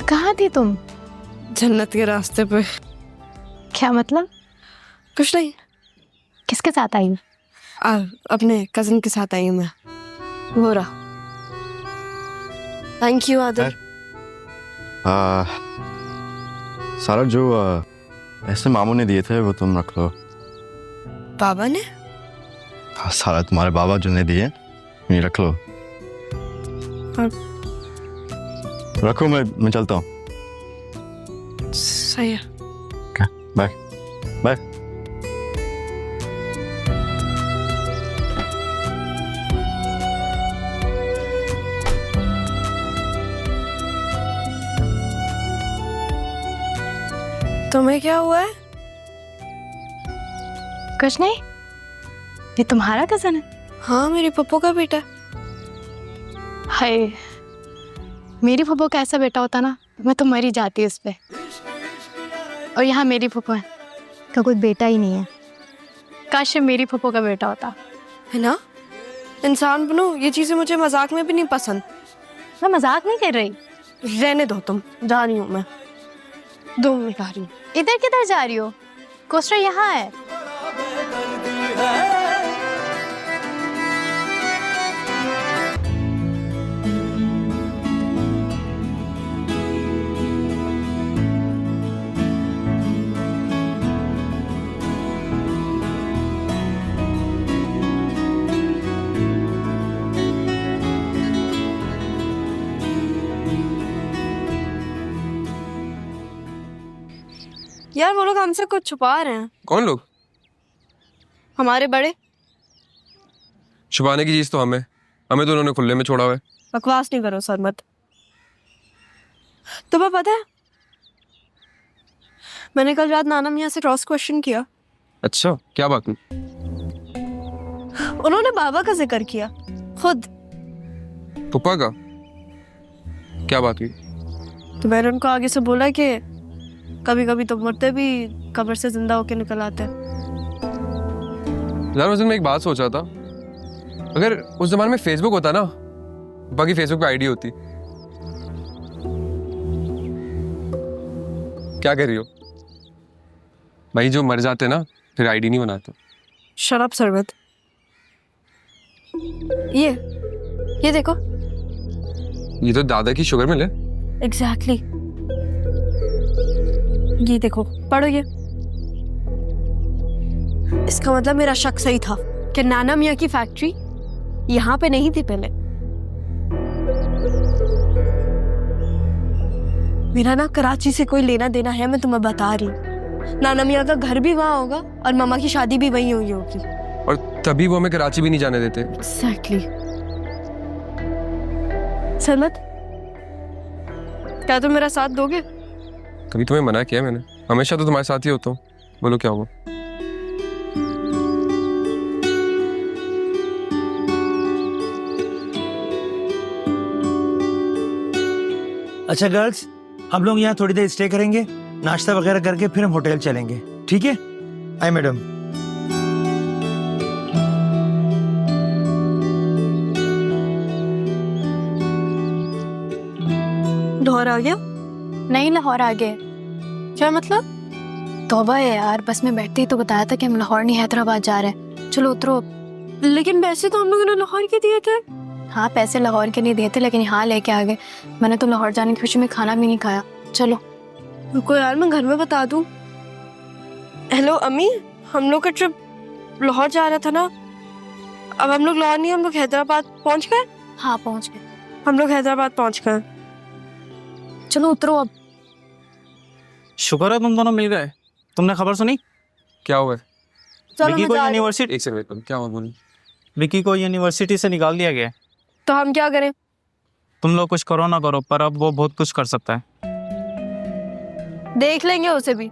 कहाँ थी तुम? जन्नत के रास्ते पे। क्या मतलब? कुछ नहीं, किसके साथ आई हो? अपने कजिन के साथ आई हूँ मैं। वो रहा। Thank you Adil. सारा जो ऐसे मामू ने दिए थे वो तुम रख लो। बाबा ने? हाँ, सारा तुम्हारे बाबा जो ने दिए ये रख लो। रखो, मैं चलता हूँ। सही है। Bye bye. तुम्हें क्या हुआ है? कुछ नहीं। ये तुम्हारा कजन है? हाँ, मेरे पप्पू का बेटा। हाय, मेरी फूफो का ऐसा बेटा होता ना, मैं तो मर ही जाती उस पे। और यहाँ मेरी फूफो है का कोई बेटा ही नहीं है। काश ये मेरी फूफो का बेटा होता। है ना? इंसान बनो, ये चीजें मुझे मजाक में भी नहीं पसंद। मैं मजाक नहीं कर रही। रहने दो, तुम। जा रही हूँ मैं, 2 मिनट आ रही हूँ। इधर किधर जा रही हो? कोस्टर यहाँ है। यार वो लोग हमसे कुछ छुपा रहे हैं। कौन लोग? हमारे बड़े। छुपाने की चीज तो हमें तो उन्होंने खुले में छोड़ा हुआ है। बकवास नहीं करो सर मत। तुम्हें पता है मैंने कल रात नाना मियाँ से क्रॉस क्वेश्चन किया। अच्छा, क्या बात? उन्होंने बाबा का जिक्र किया खुद। पुप्पा का? क्या बात हुई? तो मैंने उनको आगे से बोला कि कभी कभी तो मरते भी कब्र से जिंदा होके निकल आते हैं। यार उस दिन मैं एक बात सोच रहा था, अगर उस जमाने में फेसबुक होता ना, बाकी फेसबुक पे आईडी होती। क्या कर रही हो भाई? जो मर जाते ना फिर आईडी नहीं बनाते। Shut up Sarwat. ये देखो। ये तो दादा की शुगर मिल है। एग्जैक्टली। ये देखो, पढ़ो ये। इसका मतलब मेरा शक सही था कि नाना मियाँ की फैक्ट्री यहाँ पे नहीं थी पहले। मेरा ना कराची से कोई लेना देना है, मैं तुम्हें बता रही हूँ। नाना मियाँ का घर भी वहाँ होगा और मामा की शादी भी वहीं हुई होगी। और तभी वो हमें कराची भी नहीं जाने देते। एग्जैक्टली। सरमत, क्या तुम मेरा साथ दोगे? कभी तुम्हें मना किया मैंने? हमेशा तो तुम्हारे साथ ही होता हूँ। बोलो क्या हुआ? अच्छा गर्ल्स, हम लोग यहाँ थोड़ी देर स्टे करेंगे, नाश्ता वगैरह करके फिर हम होटल चलेंगे, ठीक है? आए मैडम। लाहौर आ गया? नहीं, लाहौर आ गए। क्या मतलब? तौबा है यार, बस में बैठते ही तो बताया था कि हम लाहौर नहीं हैदराबाद जा रहे हैं। चलो उतरो, लेकिन पैसे तो हम लोगों ने लाहौर के दिए थे। हाँ पैसे लाहौर के नहीं दिए थे, लेकिन यहाँ लेके आ गए। मैंने तो लाहौर जाने की खुशी में खाना भी नहीं खाया। चलो रुको यार, मैं घर में बता दूं। हेलो अम्मी, हम लोग का ट्रिप लाहौर जा रहा था ना। अब हम लोग लाहौर नहीं, हम लोग हैदराबाद पहुंच गए। हाँ पहुँच गए। हम लोग हैदराबाद पहुंच गए। चलो उतरो अब। शुक्र है तुम दोनों मिल गए। तुमने खबर सुनी? क्या हुआ है? चलो विकी मैं को जा रही हूँ। यूनिवर्सिटी एक सेकंड, क्या हुआ बोली? विकी को यूनिवर्सिटी से निकाल दिया गया है। तो हम क्या करें? तुम लोग कुछ करो ना करो, पर अब वो बहुत कुछ कर सकता है। देख लेंगे उसे भी।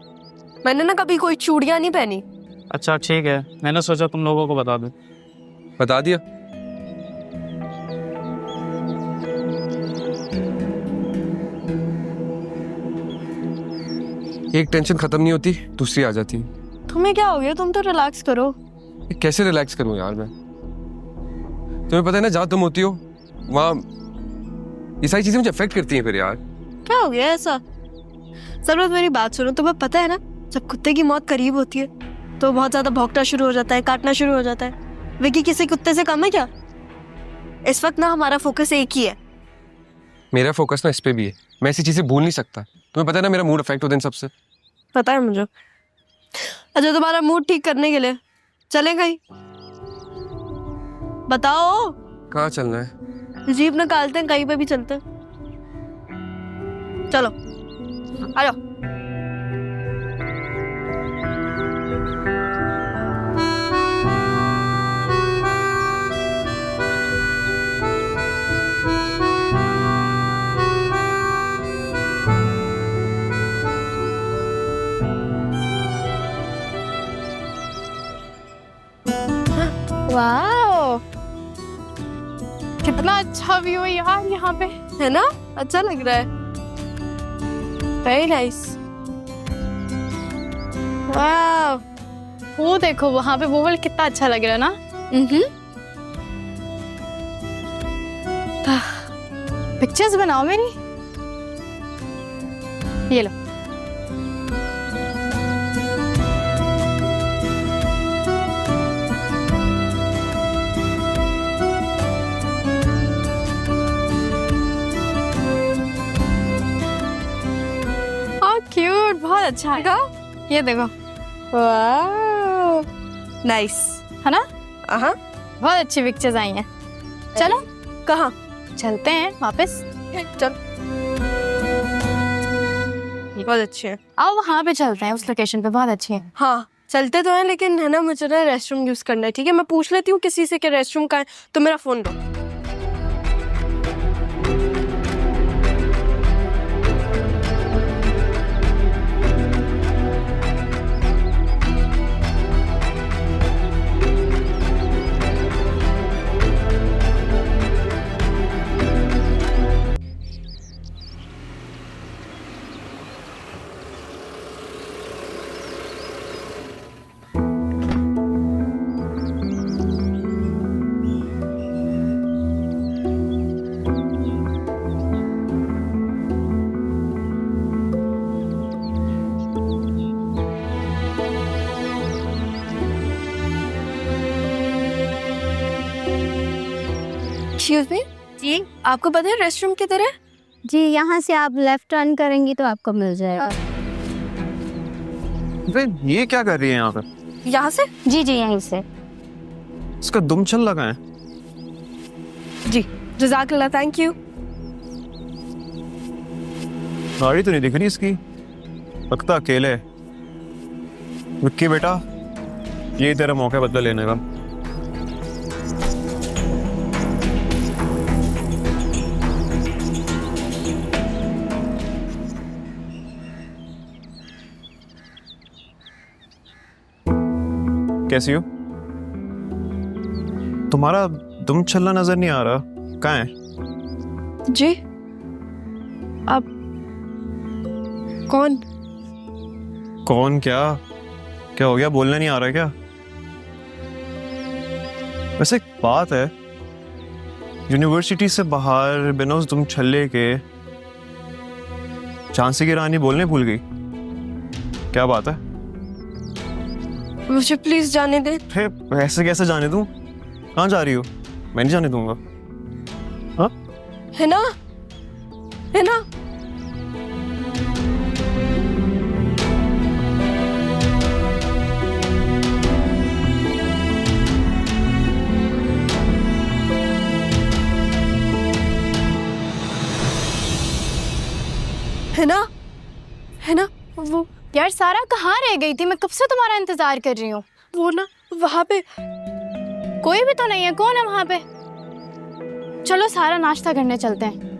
मैंने ना कभी कोई चूड़ियां नहीं पहनी। अच्छा ठीक है, मैंने सोचा तुम लोगों को बता दूं। बता दिया। एक टेंशन खत्म नहीं होती, दूसरी आ जाती। तुम्हें क्या हो गया? तुम तो रिलैक्स करो। कैसे रिलैक्स करूं यार मैं? तुम्हें पता है ना, जहाँ तुम होती हो वहाँ ये सारी चीजें मुझे अफेक्ट करती हैं फिर यार। क्या हो गया ऐसा? सब लोग मेरी बात सुनो। तुम्हें पता है ना, जब कुत्ते की मौत करीब होती है तो बहुत ज्यादा भौंकना शुरू हो जाता है, काटना शुरू हो जाता है। विकी किसी कुत्ते से कम है क्या? इस वक्त ना हमारा फोकस एक ही है। मेरा फोकस ना इस पे भी है। मैं ऐसी चीजें भूल नहीं सकता। तुम्हें पता है ना, मेरा मूड अफेक्ट होता है इन सबसे। पता है मुझे। अच्छा, तुम्हारा मूड ठीक करने के लिए चले कहीं? बताओ। कहाँ चलना है? जीप निकालते हैं, कहीं पे भी चलते हैं। चलो आ जाओ। वाह कितना अच्छा व्यू है यार यहाँ पे। है ना? अच्छा लग रहा है। Very nice. वाह, वो देखो वहाँ पे वो वाला कितना अच्छा लग रहा है ना। पिक्चर्स बनाओ मेरी। ये लो। क्यूट, बहुत अच्छा है। ये देखो। वाह, नाइस है ना? हाँ, बहुत अच्छी पिक्चर्स आई हैं। चलो कहाँ चलते हैं वापस। चल, बहुत अच्छे हैं। आओ वहाँ पे चलते हैं, उस लोकेशन पे बहुत अच्छी है। हाँ चलते तो हैं, लेकिन है ना, मुझे ना रेस्टरूम यूज करना है। ठीक है, मैं पूछ लेती हूँ किसी से कि रेस्टरूम कहाँ है, तो मेरा फोन दो। एक्सक्यूज मी जी, आपको पता है रेस्टरूम किधर है? जी यहाँ से आप लेफ्ट टर्न करेंगी तो आपको मिल जाएगा। ये क्या कर रही है यहाँ पर? यहाँ से? जी जी यहीं से। इसका दुम चल लगा है। जी जज़ाकल्लाह, थैंक यू। गाड़ी तो नहीं दिख रही इसकी, लगता अकेले है। विक्की बेटा, ये तेरा मौका बदला लेने का। कैसी हो? तुम्हारा दुम छल्ला नजर नहीं आ रहा, कहाँ है? जी आप कौन? कौन? क्या क्या हो गया? बोलना नहीं आ रहा क्या? वैसे एक बात है, यूनिवर्सिटी से बाहर बिना उस दुम छल्ले के झांसी की रानी बोलने भूल गई। क्या बात है? मुझे प्लीज जाने दे। फिर ऐसे कैसे जाने दूं? कहाँ जा रही हो? मैं नहीं जाने दूंगा। हाँ? है ना, है ना? है ना, है ना? वो यार सारा कहाँ रह गई थी? मैं कब से तुम्हारा इंतजार कर रही हूँ। वो ना वहां पे कोई भी तो नहीं है। कौन है वहां पे? चलो सारा नाश्ता करने चलते हैं।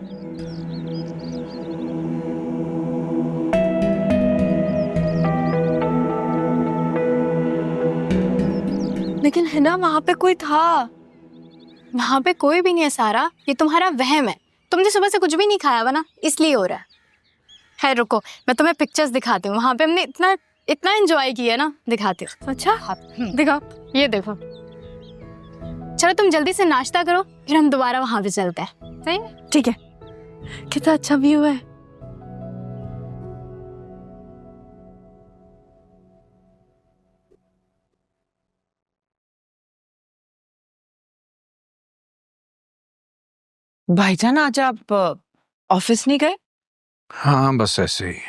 लेकिन है ना, वहां पे कोई था। वहां पे कोई भी नहीं है सारा, ये तुम्हारा वहम है। तुमने सुबह से कुछ भी नहीं खाया हुआ ना, इसलिए हो रहा है। है रुको, मैं तुम्हें पिक्चर्स दिखाती हूँ। वहां पे हमने इतना इतना एंजॉय किया ना, दिखाती हूँ। अच्छा दिखाओ, ये देखो। चलो तुम जल्दी से नाश्ता करो, फिर हम दोबारा वहां पे चलते हैं। सही है? ठीक है। कितना अच्छा व्यू है। भाईजान आज आप ऑफिस नहीं गए? हाँ बस ऐसे ही।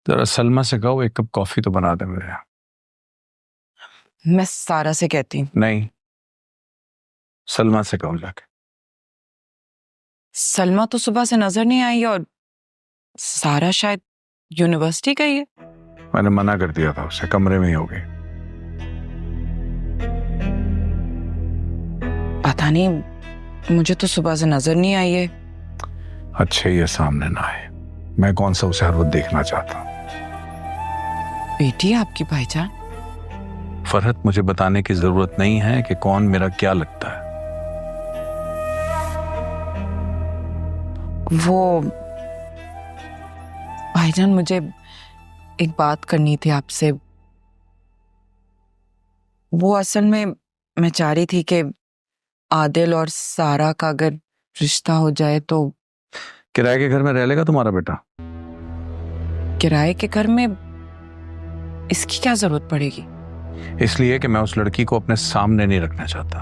जरा सलमा से कहो एक कप कॉफी तो बना दे मेरे। मैं सारा से कहती हूँ। नहीं, सलमा से कहो जाके। सलमा तो सुबह से नजर नहीं आई और सारा शायद यूनिवर्सिटी गई है। मैंने मना कर दिया था उसे, कमरे में ही हो गई। पता नहीं, मुझे तो सुबह से नजर नहीं आई है। अच्छे ये सामने ना आए। मैं कौन सा उसे हर वक्त देखना चाहता हूँ। बेटी है आपकी भाईजान। फरहत, मुझे बताने की जरूरत नहीं है कि कौन मेरा क्या लगता है। वो भाईजान, मुझे एक बात करनी थी आपसे। वो असल में मैं चाह रही थी कि आदिल और सारा का अगर रिश्ता हो जाए तो। किराए के घर में रह लेगा तुम्हारा बेटा? किराए के घर में इसकी क्या जरूरत पड़ेगी? इसलिए कि मैं उस लड़की को अपने सामने नहीं रखना चाहता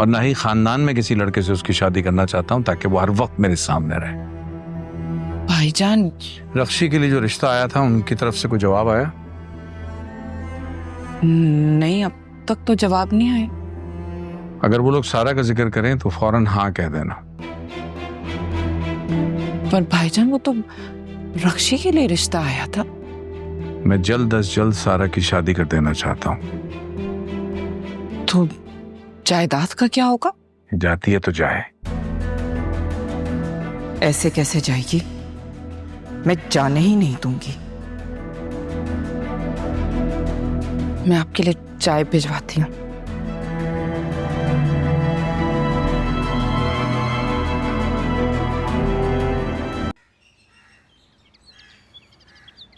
और ना ही खानदान में किसी लड़के से उसकी शादी करना चाहता हूं ताकि वो हर वक्त मेरे सामने रहे। भाईजान, रक्षी के लिए जो रिश्ता आया था उनकी तरफ से कोई जवाब आया? नहीं, अब तक तो जवाब नहीं आया। अगर वो लोग सारा का जिक्र करें तो फौरन हाँ कह देना। पर भाईजान, वो तो रक्षी के लिए रिश्ता आया था। मैं जल्द अज जल्द सारा की शादी कर देना चाहता हूं। तो जायदाद का क्या होगा? जाती है तो जाए। ऐसे कैसे जाएगी? मैं जाने ही नहीं दूंगी। मैं आपके लिए चाय भिजवाती हूँ।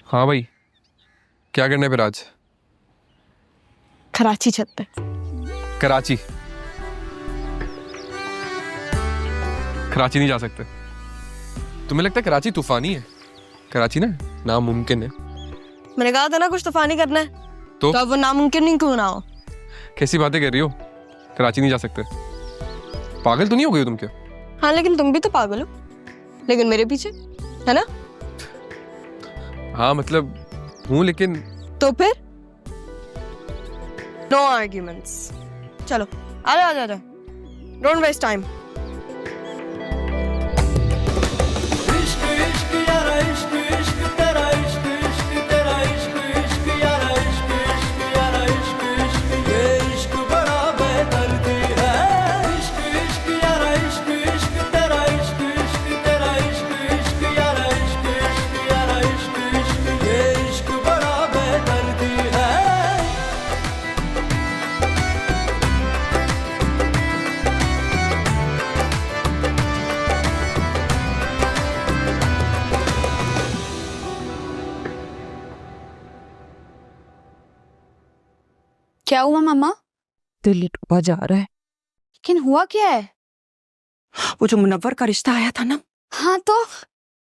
हाँ भाई, क्या करने फिर आज? कराची छत पे। कराची? कराची नहीं जा सकते। तुम्हें लगता है कराची तूफानी है? कराची ना नामुमकिन है। मैंने कहा था ना कुछ तूफानी करना है, तो अब वो नामुमकिन नहीं क्यों ना हो। कैसी बातें कर रही हो? कराची नहीं जा सकते। पागल तो नहीं हो गई हो तुम क्या? हाँ लेकिन तुम भी तो पागल हो, लेकिन मेरे पीछे, है ना? हाँ मतलब हूँ, लेकिन तो फिर नो आर्ग्यूमेंट्स। चलो आजा आजा आजा, डोंट वेस्ट टाइम। क्या हुआ मम्मा? दिल डूबा जा रहा है। लेकिन हुआ क्या है? वो जो मुनव्वर का रिश्ता आया था ना। हाँ तो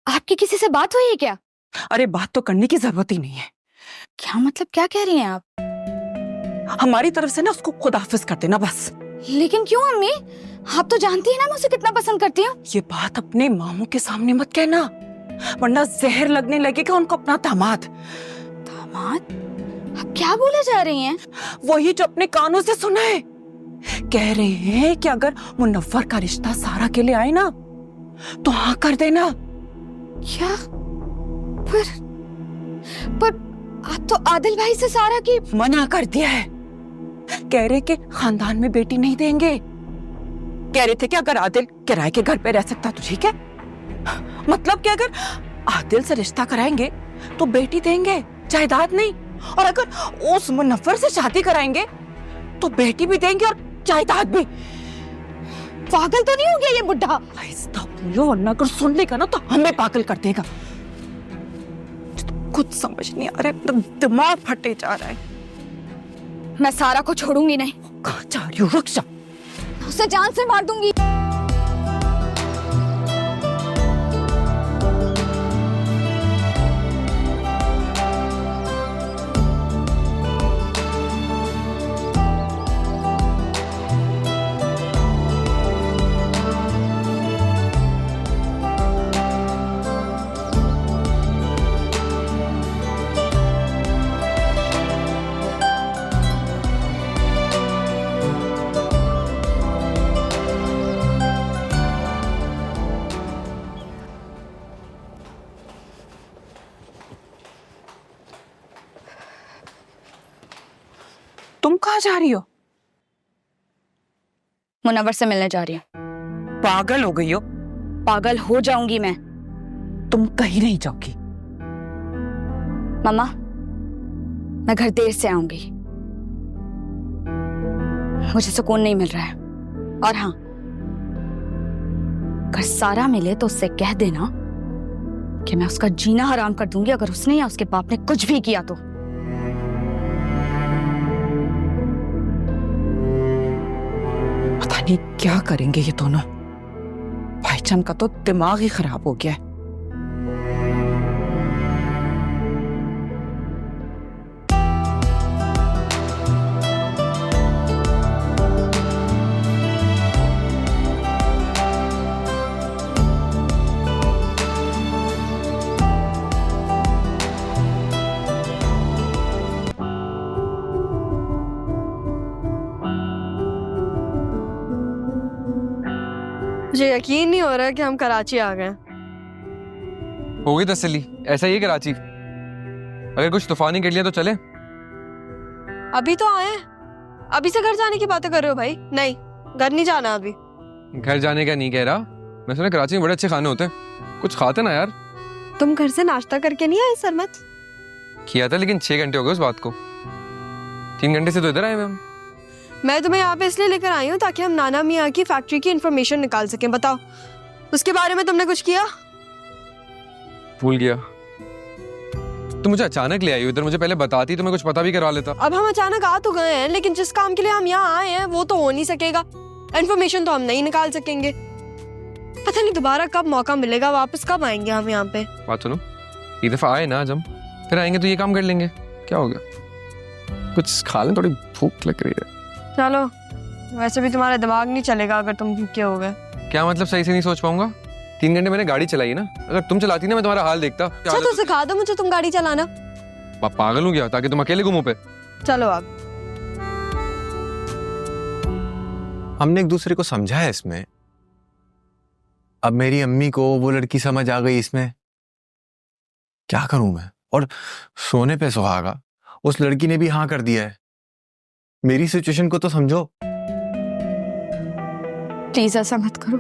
आपकी किसी से बात हुई है क्या? अरे बात तो करने की जरूरत ही नहीं है। क्या मतलब, क्या कह रही हैं आप? हमारी तरफ से ना उसको खुद हाफिज कर देना बस। लेकिन क्यों अम्मी? आप तो जानती है ना मैं उसे कितना पसंद करती हूँ। ये बात अपने मामू के सामने मत कहना, वरना जहर लगने लगेगा उनको अपना दामाद। दामाद? आप क्या बोले जा रही हैं? वही जो अपने कानों से सुना है। कह रहे हैं कि अगर मुनव्वर का रिश्ता सारा के लिए आए ना तो हाँ कर देना। क्या? पर आप तो आदिल भाई से सारा की मना कर दिया है। कह रहे कि खानदान में बेटी नहीं देंगे। कह रहे थे कि अगर आदिल किराए के घर पे रह सकता तो ठीक है, मतलब कि अगर आदिल से रिश्ता कराएंगे तो बेटी देंगे, जायदाद नहीं। और अगर उस मुनव्वर से शादी कराएंगे तो बेटी भी देंगे और जायदाद भी। पागल तो नहीं हो गया ये बुढ़ा? आहिस्ता बोलो, वरना अगर सुन लेगा ना तो हमें पागल कर देगा। कुछ समझ नहीं आ रहा है, दिमाग फटे जा रहा है। मैं सारा को छोड़ूंगी नहीं। कहाँ जा रही हो? रुक जा, उसे जान से मार दूंगी। तुम कहाँ जा रही हो? मुनव्वर से मिलने जा रही हूँ। पागल हो गई हो? पागल हो जाऊंगी मैं। तुम कहीं नहीं जाओगी। मम्मा, मैं घर देर से आऊंगी, मुझे सुकून नहीं मिल रहा है। और हाँ, अगर सारा मिले तो उससे कह देना कि मैं उसका जीना हराम कर दूंगी अगर उसने या उसके बाप ने कुछ भी किया तो। पता नहीं क्या करेंगे ये दोनों। भाईजान का तो दिमाग ही खराब हो गया है। मुझे यकीन नहीं हो रहा कि हम कराची आ गए। हो गई तसल्ली, ऐसा ही है कराची। अगर कुछ तूफानी कर लिया तो चले। अभी तो आए, अभी से घर जाने की बातें कर रहे हो भाई? नहीं, घर नहीं जाना अभी। घर जाने का नहीं कह रहा, मैं सुना कराची में बड़े अच्छे खाने होते हैं, कुछ खाते ना यार। तुम घर से नाश्ता करके नहीं आए सरमत? किया था, लेकिन 6 घंटे हो गए उस बात को। 3 घंटे से तो इधर आए हुए हम। मैं तुम्हें यहाँ पे इसलिए लेकर आई हूँ ताकि हम नाना मियाँ की फैक्ट्री की इंफॉर्मेशन निकाल सकें। बताओ, उसके बारे में तुमने कुछ किया? भूल गया। तुम मुझे अचानक ले आई हो इधर, मुझे पहले बताती तो मैं कुछ पता भी करवा लेता। अब हम अचानक आ तो गए हैं, लेकिन जिस काम के लिए हम यहाँ आए हैं वो तो हो नहीं सकेगा। इंफॉर्मेशन तो हम नहीं निकाल सकेंगे। पता नहीं दोबारा कब मौका मिलेगा, वापस कब आएंगे हम यहाँ पे। बात सुनो, एक दफा आए ना जब, फिर आएंगे तो ये काम कर लेंगे। क्या हो गया, कुछ खा लें, थोड़ी भूख लग रही है। चलो, वैसे भी तुम्हारा दिमाग नहीं चलेगा अगर तुम भूखे हो गए। क्या मतलब सही से नहीं सोच पाऊंगा? 3 घंटे मैंने गाड़ी चलाई ना, अगर तुम चलाती ना मैं तुम्हारा हाल देखता। अच्छा तो सिखा दो मुझे तुम गाड़ी चलाना। पागल हूँ क्या, ताकि तुम अकेले घूमो पे? चलो अब। हमने एक दूसरे को समझा है इसमें। अब मेरी अम्मी को वो लड़की समझ आ गई इसमें। क्या करूं मैं? और सोने पे सुहागा, उस लड़की ने भी हाँ कर दिया है। मेरी सिचुएशन को तो समझो। प्लीज ऐसा मत करो,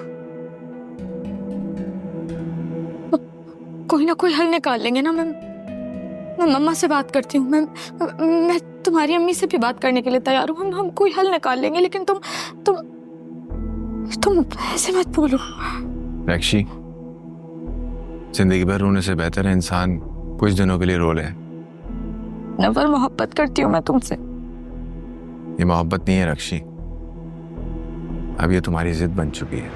कोई ना कोई हल निकाल लेंगे ना। मैं मम्मा से बात करती हूँ, मैं तुम्हारी अम्मी से भी बात करने के लिए तैयार हूँ। हम कोई हल निकाल लेंगे, लेकिन तुम ऐसे मत बोलो। रक्षी, जिंदगी भर रोने से बेहतर है इंसान कुछ दिनों के लिए रो ले। नवर, मोहब्बत करती हूँ मैं तुमसे। ये मोहब्बत नहीं है रक्षी, अब ये तुम्हारी जिद बन चुकी है।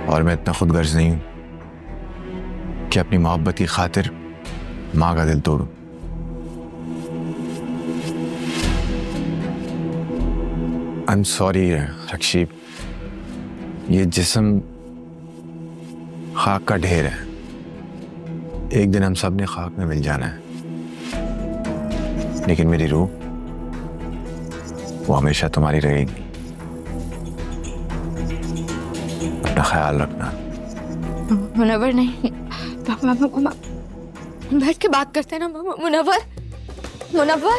और मैं इतना खुदगर्ज नहीं हूं कि अपनी मोहब्बत की खातिर माँ का दिल तोड़ूं। आई एम सॉरी रक्षी, ये जिस्म खाक का ढेर है, एक दिन हम सब ने खाक में मिल जाना है, लेकिन मेरी रूह वो हमेशा तुम्हारी रहेगी। अपना ख्याल रखना। मुनव्वर नहीं, बैठ के बात करते हैं ना मुनव्वर। मुनव्वर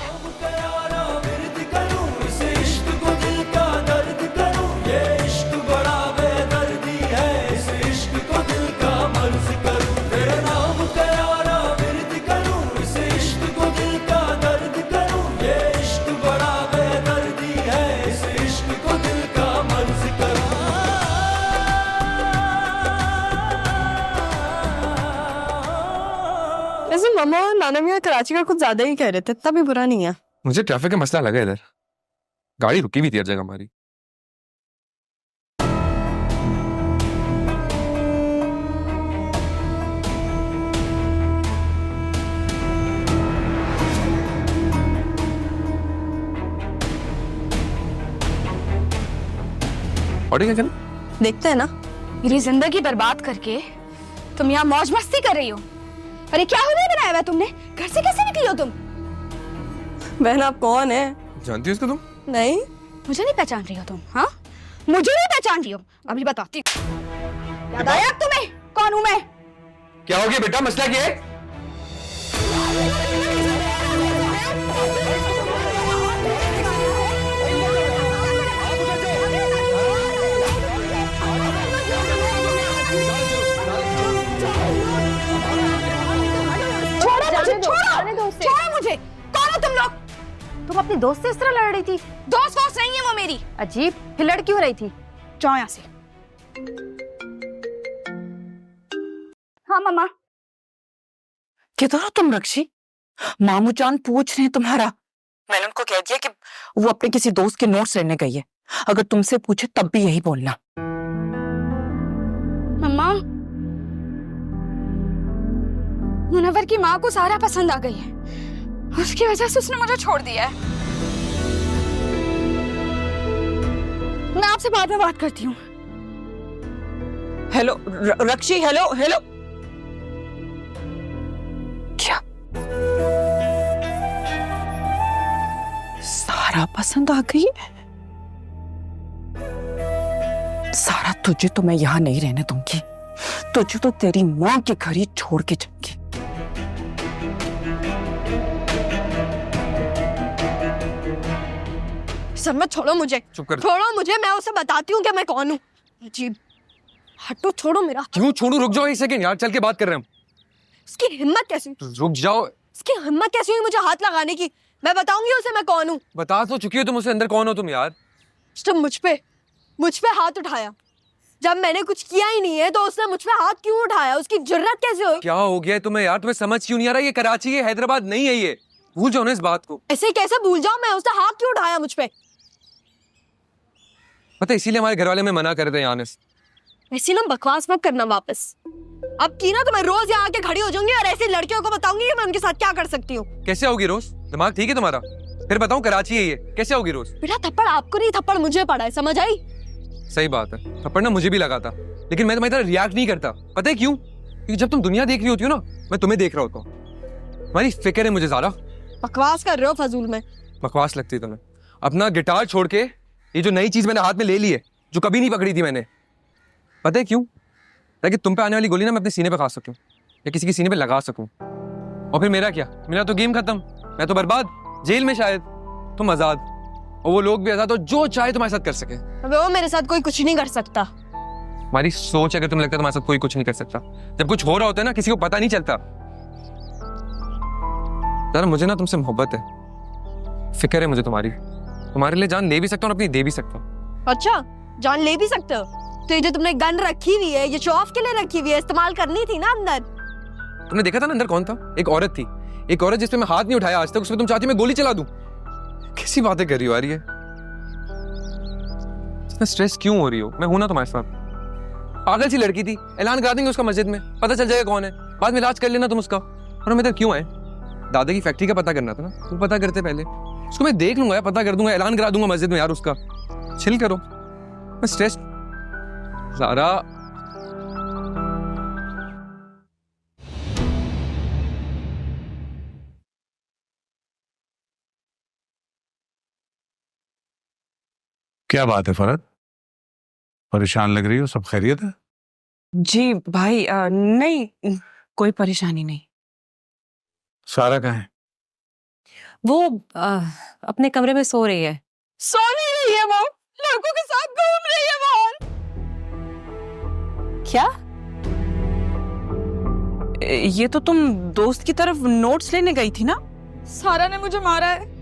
वैसे मामा और नाना मियाँ कराची का कुछ ज्यादा ही कह रहे थे, इतना भी बुरा नहीं है। मुझे ट्रैफिक का मसला लगा इधर, गाड़ी रुकी भी थी हर जगह हमारी। और क्या करना? देखते हैं ना। मेरी जिंदगी बर्बाद करके तुम यहाँ मौज मस्ती कर रही हो। अरे क्या हुनर बनाया हुआ तुमने? घर से कैसे निकली हो तुम? बहन आप कौन है? जानती हो इसको तुम? नहीं। मुझे नहीं पहचान रही हो तुम? हाँ, मुझे नहीं पहचान रही हो? अभी बताती हूँ। याद आया अब तुम्हें कौन हूँ मैं? क्या हो गया बेटा, मसला क्या है? छोड़ो मुझे। कौन हो तुम लोग? तुम अपनी दोस्त से इस तरह लड़ रही थी? दोस्त वोस्त नहीं है वो मेरी। अजीब, फिर लड़ क्यों रही थी? जाओ यहाँ से। हाँ मामा। किधर हो तुम रक्षी? मामू जान पूछ रहे हैं तुम्हारा। मैंने उनको कह दिया कि वो अपने किसी दोस्त के नोट्स लेने गई है, अगर तुमसे पूछे तब भी यही बोलना। मम्मा, मुनव्वर की माँ को सारा पसंद आ गई है, उसकी वजह से उसने मुझे छोड़ दिया है। मैं आपसे बाद में बात करती हूँ। Hello Rakshi, hello hello. क्या सारा पसंद आ गई है? सारा, तुझे तो मैं यहाँ नहीं रहने दूंगी, तुझे तो तेरी माँ के घर ही छोड़ के जाऊंगी। सर मत छोड़ो मुझे। चुप कर। छोड़ो मुझे, मैं उसे बताती हूँ कि मैं कौन हूँ। अजीब, हटो, छोड़ो मेरा। क्यों छोड़ू? रुक जाओ एक सेकंड यार, चल के बात कर रहे हैं हम। उसकी हिम्मत कैसी? रुक जाओ। उसकी हिम्मत कैसी हुई मुझे हाथ लगाने की? मैं बताऊंगी उसे मैं कौन हूँ। बता तो चुकी हो तुम उसे, अंदर कौन हो तुम यार? उसने मुझ पे हाथ उठाया जब मैंने कुछ किया ही नहीं है, तो उसने मुझ पे हाथ क्यों उठाया? उसकी जुर्रत कैसे हुई? क्या हो गया तुम्हें यार? तुम्हें समझ क्यों नहीं आ रहा? ये कराची है, हैदराबाद नहीं है ये। भूल जाओ ना इस बात को। ऐसे कैसे भूल जाऊं मैं? उसने हाथ क्यों उठाया मुझ पे? पता है इसीलिए हमारे घर वाले में मना कर रहे थे यहाँ से। ऐसी ना बकवास मत करना वापस। अब की ना तो मैं रोज यहाँ आके खड़ी हो जाऊंगी और ऐसी लड़कियों को बताऊंगी कि मैं उनके साथ क्या कर सकती हूँ। कैसे आओगी रोज? दिमाग ठीक है तुम्हारा? फिर बताऊं, कराची है ये, कैसे आओगी रोज? बेटा थप्पड़ आपको नहीं, थप्पड़ मुझे पड़ा है, समझ आई? सही बात है, थप्पड़ ना मुझे भी लगा था, लेकिन मैं तुम्हारी तरह रिएक्ट नहीं करता। पता है क्यों? क्योंकि जब तुम दुनिया देख रही होती हो ना, मैं तुम्हें देख रहा होता हूँ। तुम्हारी फिक्र है मुझे ज़्यादा। बकवास कर रहे हो फजूल में। बकवास लगती है तुम्हें? अपना गिटार छोड़ के ये जो नई चीज मैंने हाथ में ले ली है, जो कभी नहीं पकड़ी थी मैंने, पता है क्यों? ताकि तुम पे आने वाली गोली ना मैं अपने सीने पे खा सकूं या किसी के सीने पे लगा सकूं। और फिर मेरा क्या? मेरा तो गेम खत्म, मैं तो बर्बाद, जेल में शायद, तुम आजाद, और वो लोग भी आजाद, और जो चाहे तुम्हारे साथ कर सके। अबे वो मेरे साथ कोई कुछ नहीं कर सकता। हमारी सोच अगर तुम्हें लगता है तुम्हारे साथ कोई कुछ नहीं कर सकता, जब कुछ हो रहा होता है ना किसी को पता नहीं चलता। जरा मुझे ना तुमसे मोहब्बत है, फिक्र है मुझे तुम्हारी, तुम्हारे लिए जान ले भी सकता हूँ और अपनी दे भी सकता हूँ। अच्छा, जान ले भी सकते हो? तो ये जो तुमने गन रखी हुई है, ये शो ऑफ के लिए रखी हुई है, इस्तेमाल करनी थी ना अंदर। तुमने देखा था ना अंदर कौन था? एक औरत थी, एक औरत जिस पे मैं हाथ नहीं उठाया आज तक, उस पे तुम चाहती मैं गोली चला दूं? कैसी बातें कर रही हो यार ये? इतना स्ट्रेस क्यों हो रही हो? मैं हूं ना तुम्हारे साथ। पागल सी लड़की थी, ऐलान करा देंगे उसका मस्जिद में, पता चल जाएगा कौन है, बाद में इलाज कर लेना तुम उसका। और हम इधर क्यों आए? दादा की फैक्ट्री का पता करना था ना, तुम पता करते पहले। उसको मैं देख लूंगा, पता कर दूंगा, ऐलान करा दूंगा मस्जिद में यार उसका। चिल करो, स्ट्रेस। ज़ारा क्या बात है फरहत, परेशान लग रही हो? सब खैरियत है? जी भाई नहीं, कोई परेशानी नहीं। सारा कहाँ है? वो अपने कमरे में सो रही है। सो नहीं रही है वो, लड़कों के साथ घूम रही है बाहर। क्या? ये तो तुम दोस्त की तरफ नोट्स लेने गई थी ना? सारा ने मुझे मारा है,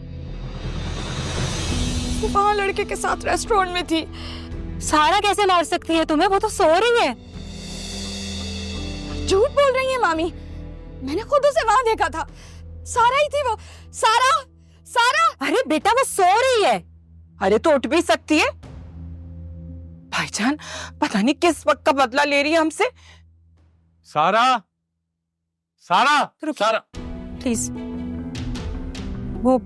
वो वहाँ लड़के के साथ रेस्टोरेंट में थी। सारा कैसे मार सकती है तुम्हें? वो तो सो रही है। झूठ बोल रही है मामी, मैंने खुद उसे वहां देखा था। सारा ही थी वो। सारा, सारा। अरे बेटा वो सो रही है। अरे तो उठ भी सकती है। भाईजान पता नहीं किस वक्त का बदला ले रही है हमसे। सारा, सारा, सारा, प्लीज, वो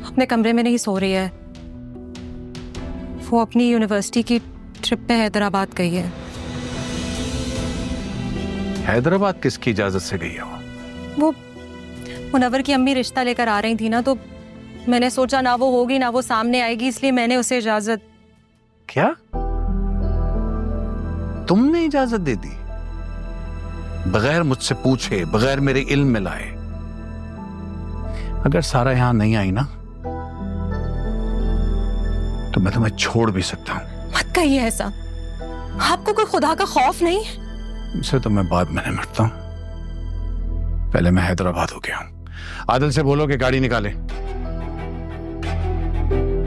अपने कमरे में नहीं सो रही है, वो अपनी यूनिवर्सिटी की ट्रिप पे हैदराबाद गई है। हैदराबाद किसकी इजाजत से गई है वो? मुनव्वर की अम्मी रिश्ता लेकर आ रही थी ना, तो मैंने सोचा ना वो होगी ना वो सामने आएगी, इसलिए मैंने उसे इजाजत। क्या तुमने इजाजत दे दी? बगैर मुझसे पूछे, बगैर मेरे इल्म में लाए? अगर सारा यहां नहीं आई ना तो मैं तुम्हें छोड़ भी सकता हूं। मत कहिए ऐसा, आपको कोई खुदा का खौफ नहीं? इसे तो मैं बाद में निपटता हूं, पहले मैं हैदराबाद हो गया हूं। आदिल से बोलो कि गाड़ी निकाले।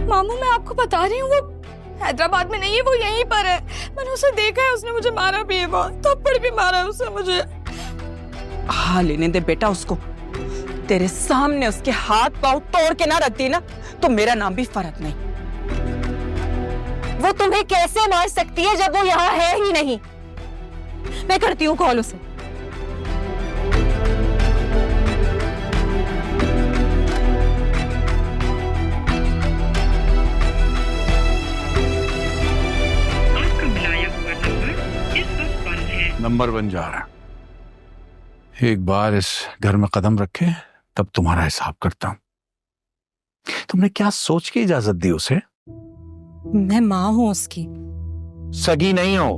मामू मैं आपको बता रही हूँ, वो हैदराबाद में नहीं है, वो यहीं पर है। मैंने उसे देखा है, उसने मुझे मारा भी है, बहुत थप्पड़ भी मारा है उसने मुझे। हाँ लेने दे बेटा उसको। तेरे सामने उसके हाथ पांव तोड़ के ना रखती ना तो मेरा नाम भी फरहत नहीं। वो तुम्हें कैसे मार सकती है जब वो यहाँ है ही नहीं? मैं करती हूँ कॉल उसे। नंबर बन जा रहा है। एक बार इस घर में कदम रखे तब तुम्हारा हिसाब करता हूं। तुमने क्या सोच के इजाजत दी उसे? मैं माँ हूं उसकी। सगी नहीं हो।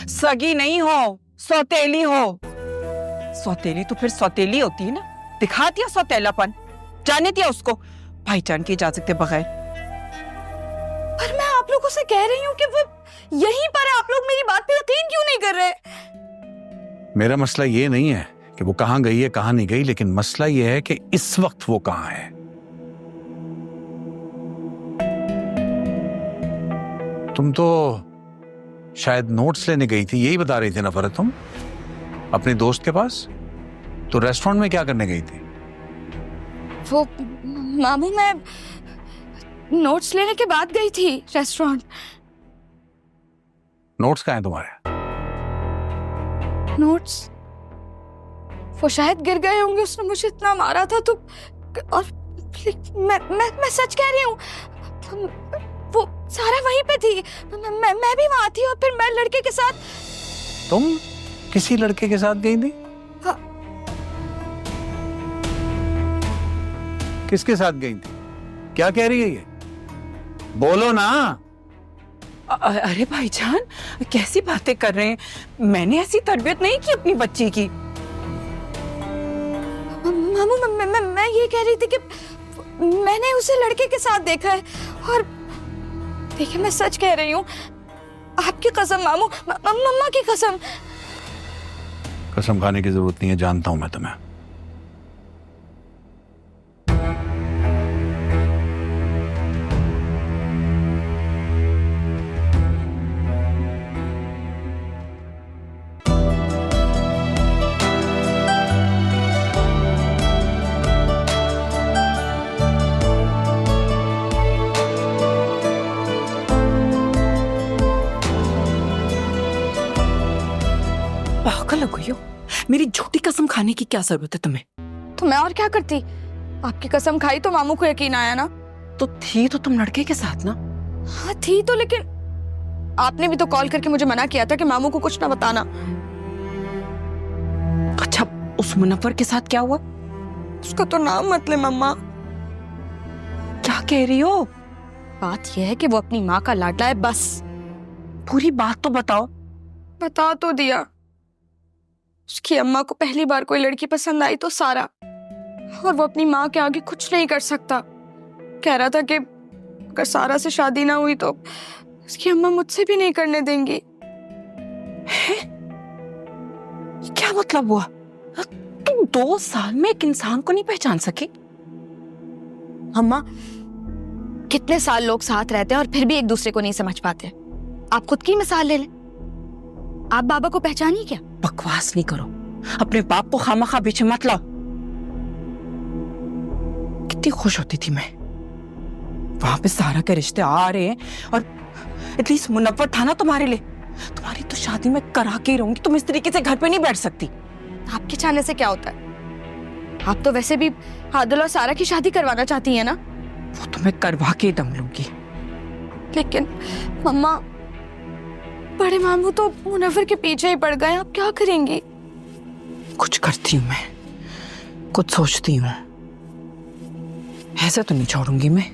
सगी नहीं हो, सौतेली हो। सौतेली तो फिर सौतेली होती है ना, दिखा दिया सौतेलापन, जाने दिया उसको भाईजान की इजाजत के बगैर। पर मैं आप लोगों से कह रही हूँ कि वो यहीं पर है, आप लोग मेरी बात पे यकीन क्यों नहीं कर रहे? मेरा मसला ये नहीं है कि वो कहां गई है कहां नहीं गई, लेकिन मसला ये है कि इस वक्त वो कहां है। तुम तो शायद नोट्स लेने गई थी, यही बता रही थी ना फरहत तुम, अपने दोस्त के पास? तो रेस्टोरेंट में क्या करने गई थी? वो मामू मैं नोट्स लेने के बाद गई थी रेस्टोरेंट। नोट्स कहाँ हैं तुम्हारे? नोट्स वो शायद गिर गए होंगे, उसने मुझे इतना मारा था तो। और मैं सच कह रही हूँ, वो सारा वहीं पे थी, मैं भी वहां थी, और फिर मैं लड़के के साथ। तुम किसी लड़के के साथ गई थी? हाँ। किसके साथ गई थी? क्या कह रही है ये? बोलो ना। अरे भाईजान कैसी बातें कर रहे हैं, मैंने ऐसी तरबियत नहीं की अपनी बच्ची की। मामू मैं ये कह रही थी कि मैंने उसे लड़के के साथ देखा है, और देखिए मैं सच कह रही हूँ, आपकी कसम मामू, मम्मा की कसम। कसम खाने की जरूरत नहीं है, जानता हूं मैं तुम्हें। पागल हो गई हो, मेरी झूठी कसम खाने की क्या जरूरत है तुम्हें? तो मैं और क्या करती? आपकी कसम खाई तो मामू को यकीन आया ना। तो थी तो तुम लड़के के साथ ना? हाँ थी तो, लेकिन आपने भी तो कॉल करके मुझे मना किया था कि मामू को कुछ ना बताना। अच्छा, उस मुनव्वर के साथ क्या हुआ? उसका तो नाम मत ले मम्मा। क्या कह रही हो? बात यह है कि वो अपनी माँ का लाडला है, बस। पूरी बात तो बताओ। बता तो दिया। उसकी अम्मा को पहली बार कोई लड़की पसंद आई तो सारा, और वो अपनी माँ के आगे कुछ नहीं कर सकता। कह रहा था कि अगर सारा से शादी ना हुई तो उसकी अम्मा मुझसे भी नहीं करने देंगी। क्या मतलब हुआ? तुम 2 साल में एक इंसान को नहीं पहचान सके? अम्मा, कितने साल लोग साथ रहते हैं और फिर भी एक दूसरे को नहीं समझ पाते। आप खुद की मिसाल ले लें। आप बाबा को पहचानिए क्या? बकवास नहीं करो, अपने बाप को खामखा पीछे मत लाओ। कितनी खुश होती थी मैं, वहां पे सारा के रिश्ते आ रहे हैं और एटलीस्ट मुनव्वर था ना तुम्हारे लिए। तुम्हारी तो शादी मैं करा के ही रहूंगी, तुम इस तरीके से घर पे नहीं बैठ सकती। आपके चाहने से क्या होता है? आप तो वैसे भी आदिल और सारा की शादी करवाना चाहती हैं ना? वो तो मैं करवा के ही दम लूंगी। लेकिन मम्मा, बड़े मामू तो मुनव्वर के पीछे ही पड़ गए, आप क्या करेंगी? कुछ करती हूँ मैं, कुछ सोचती हूँ। ऐसे तो नहीं छोड़ूंगी मैं।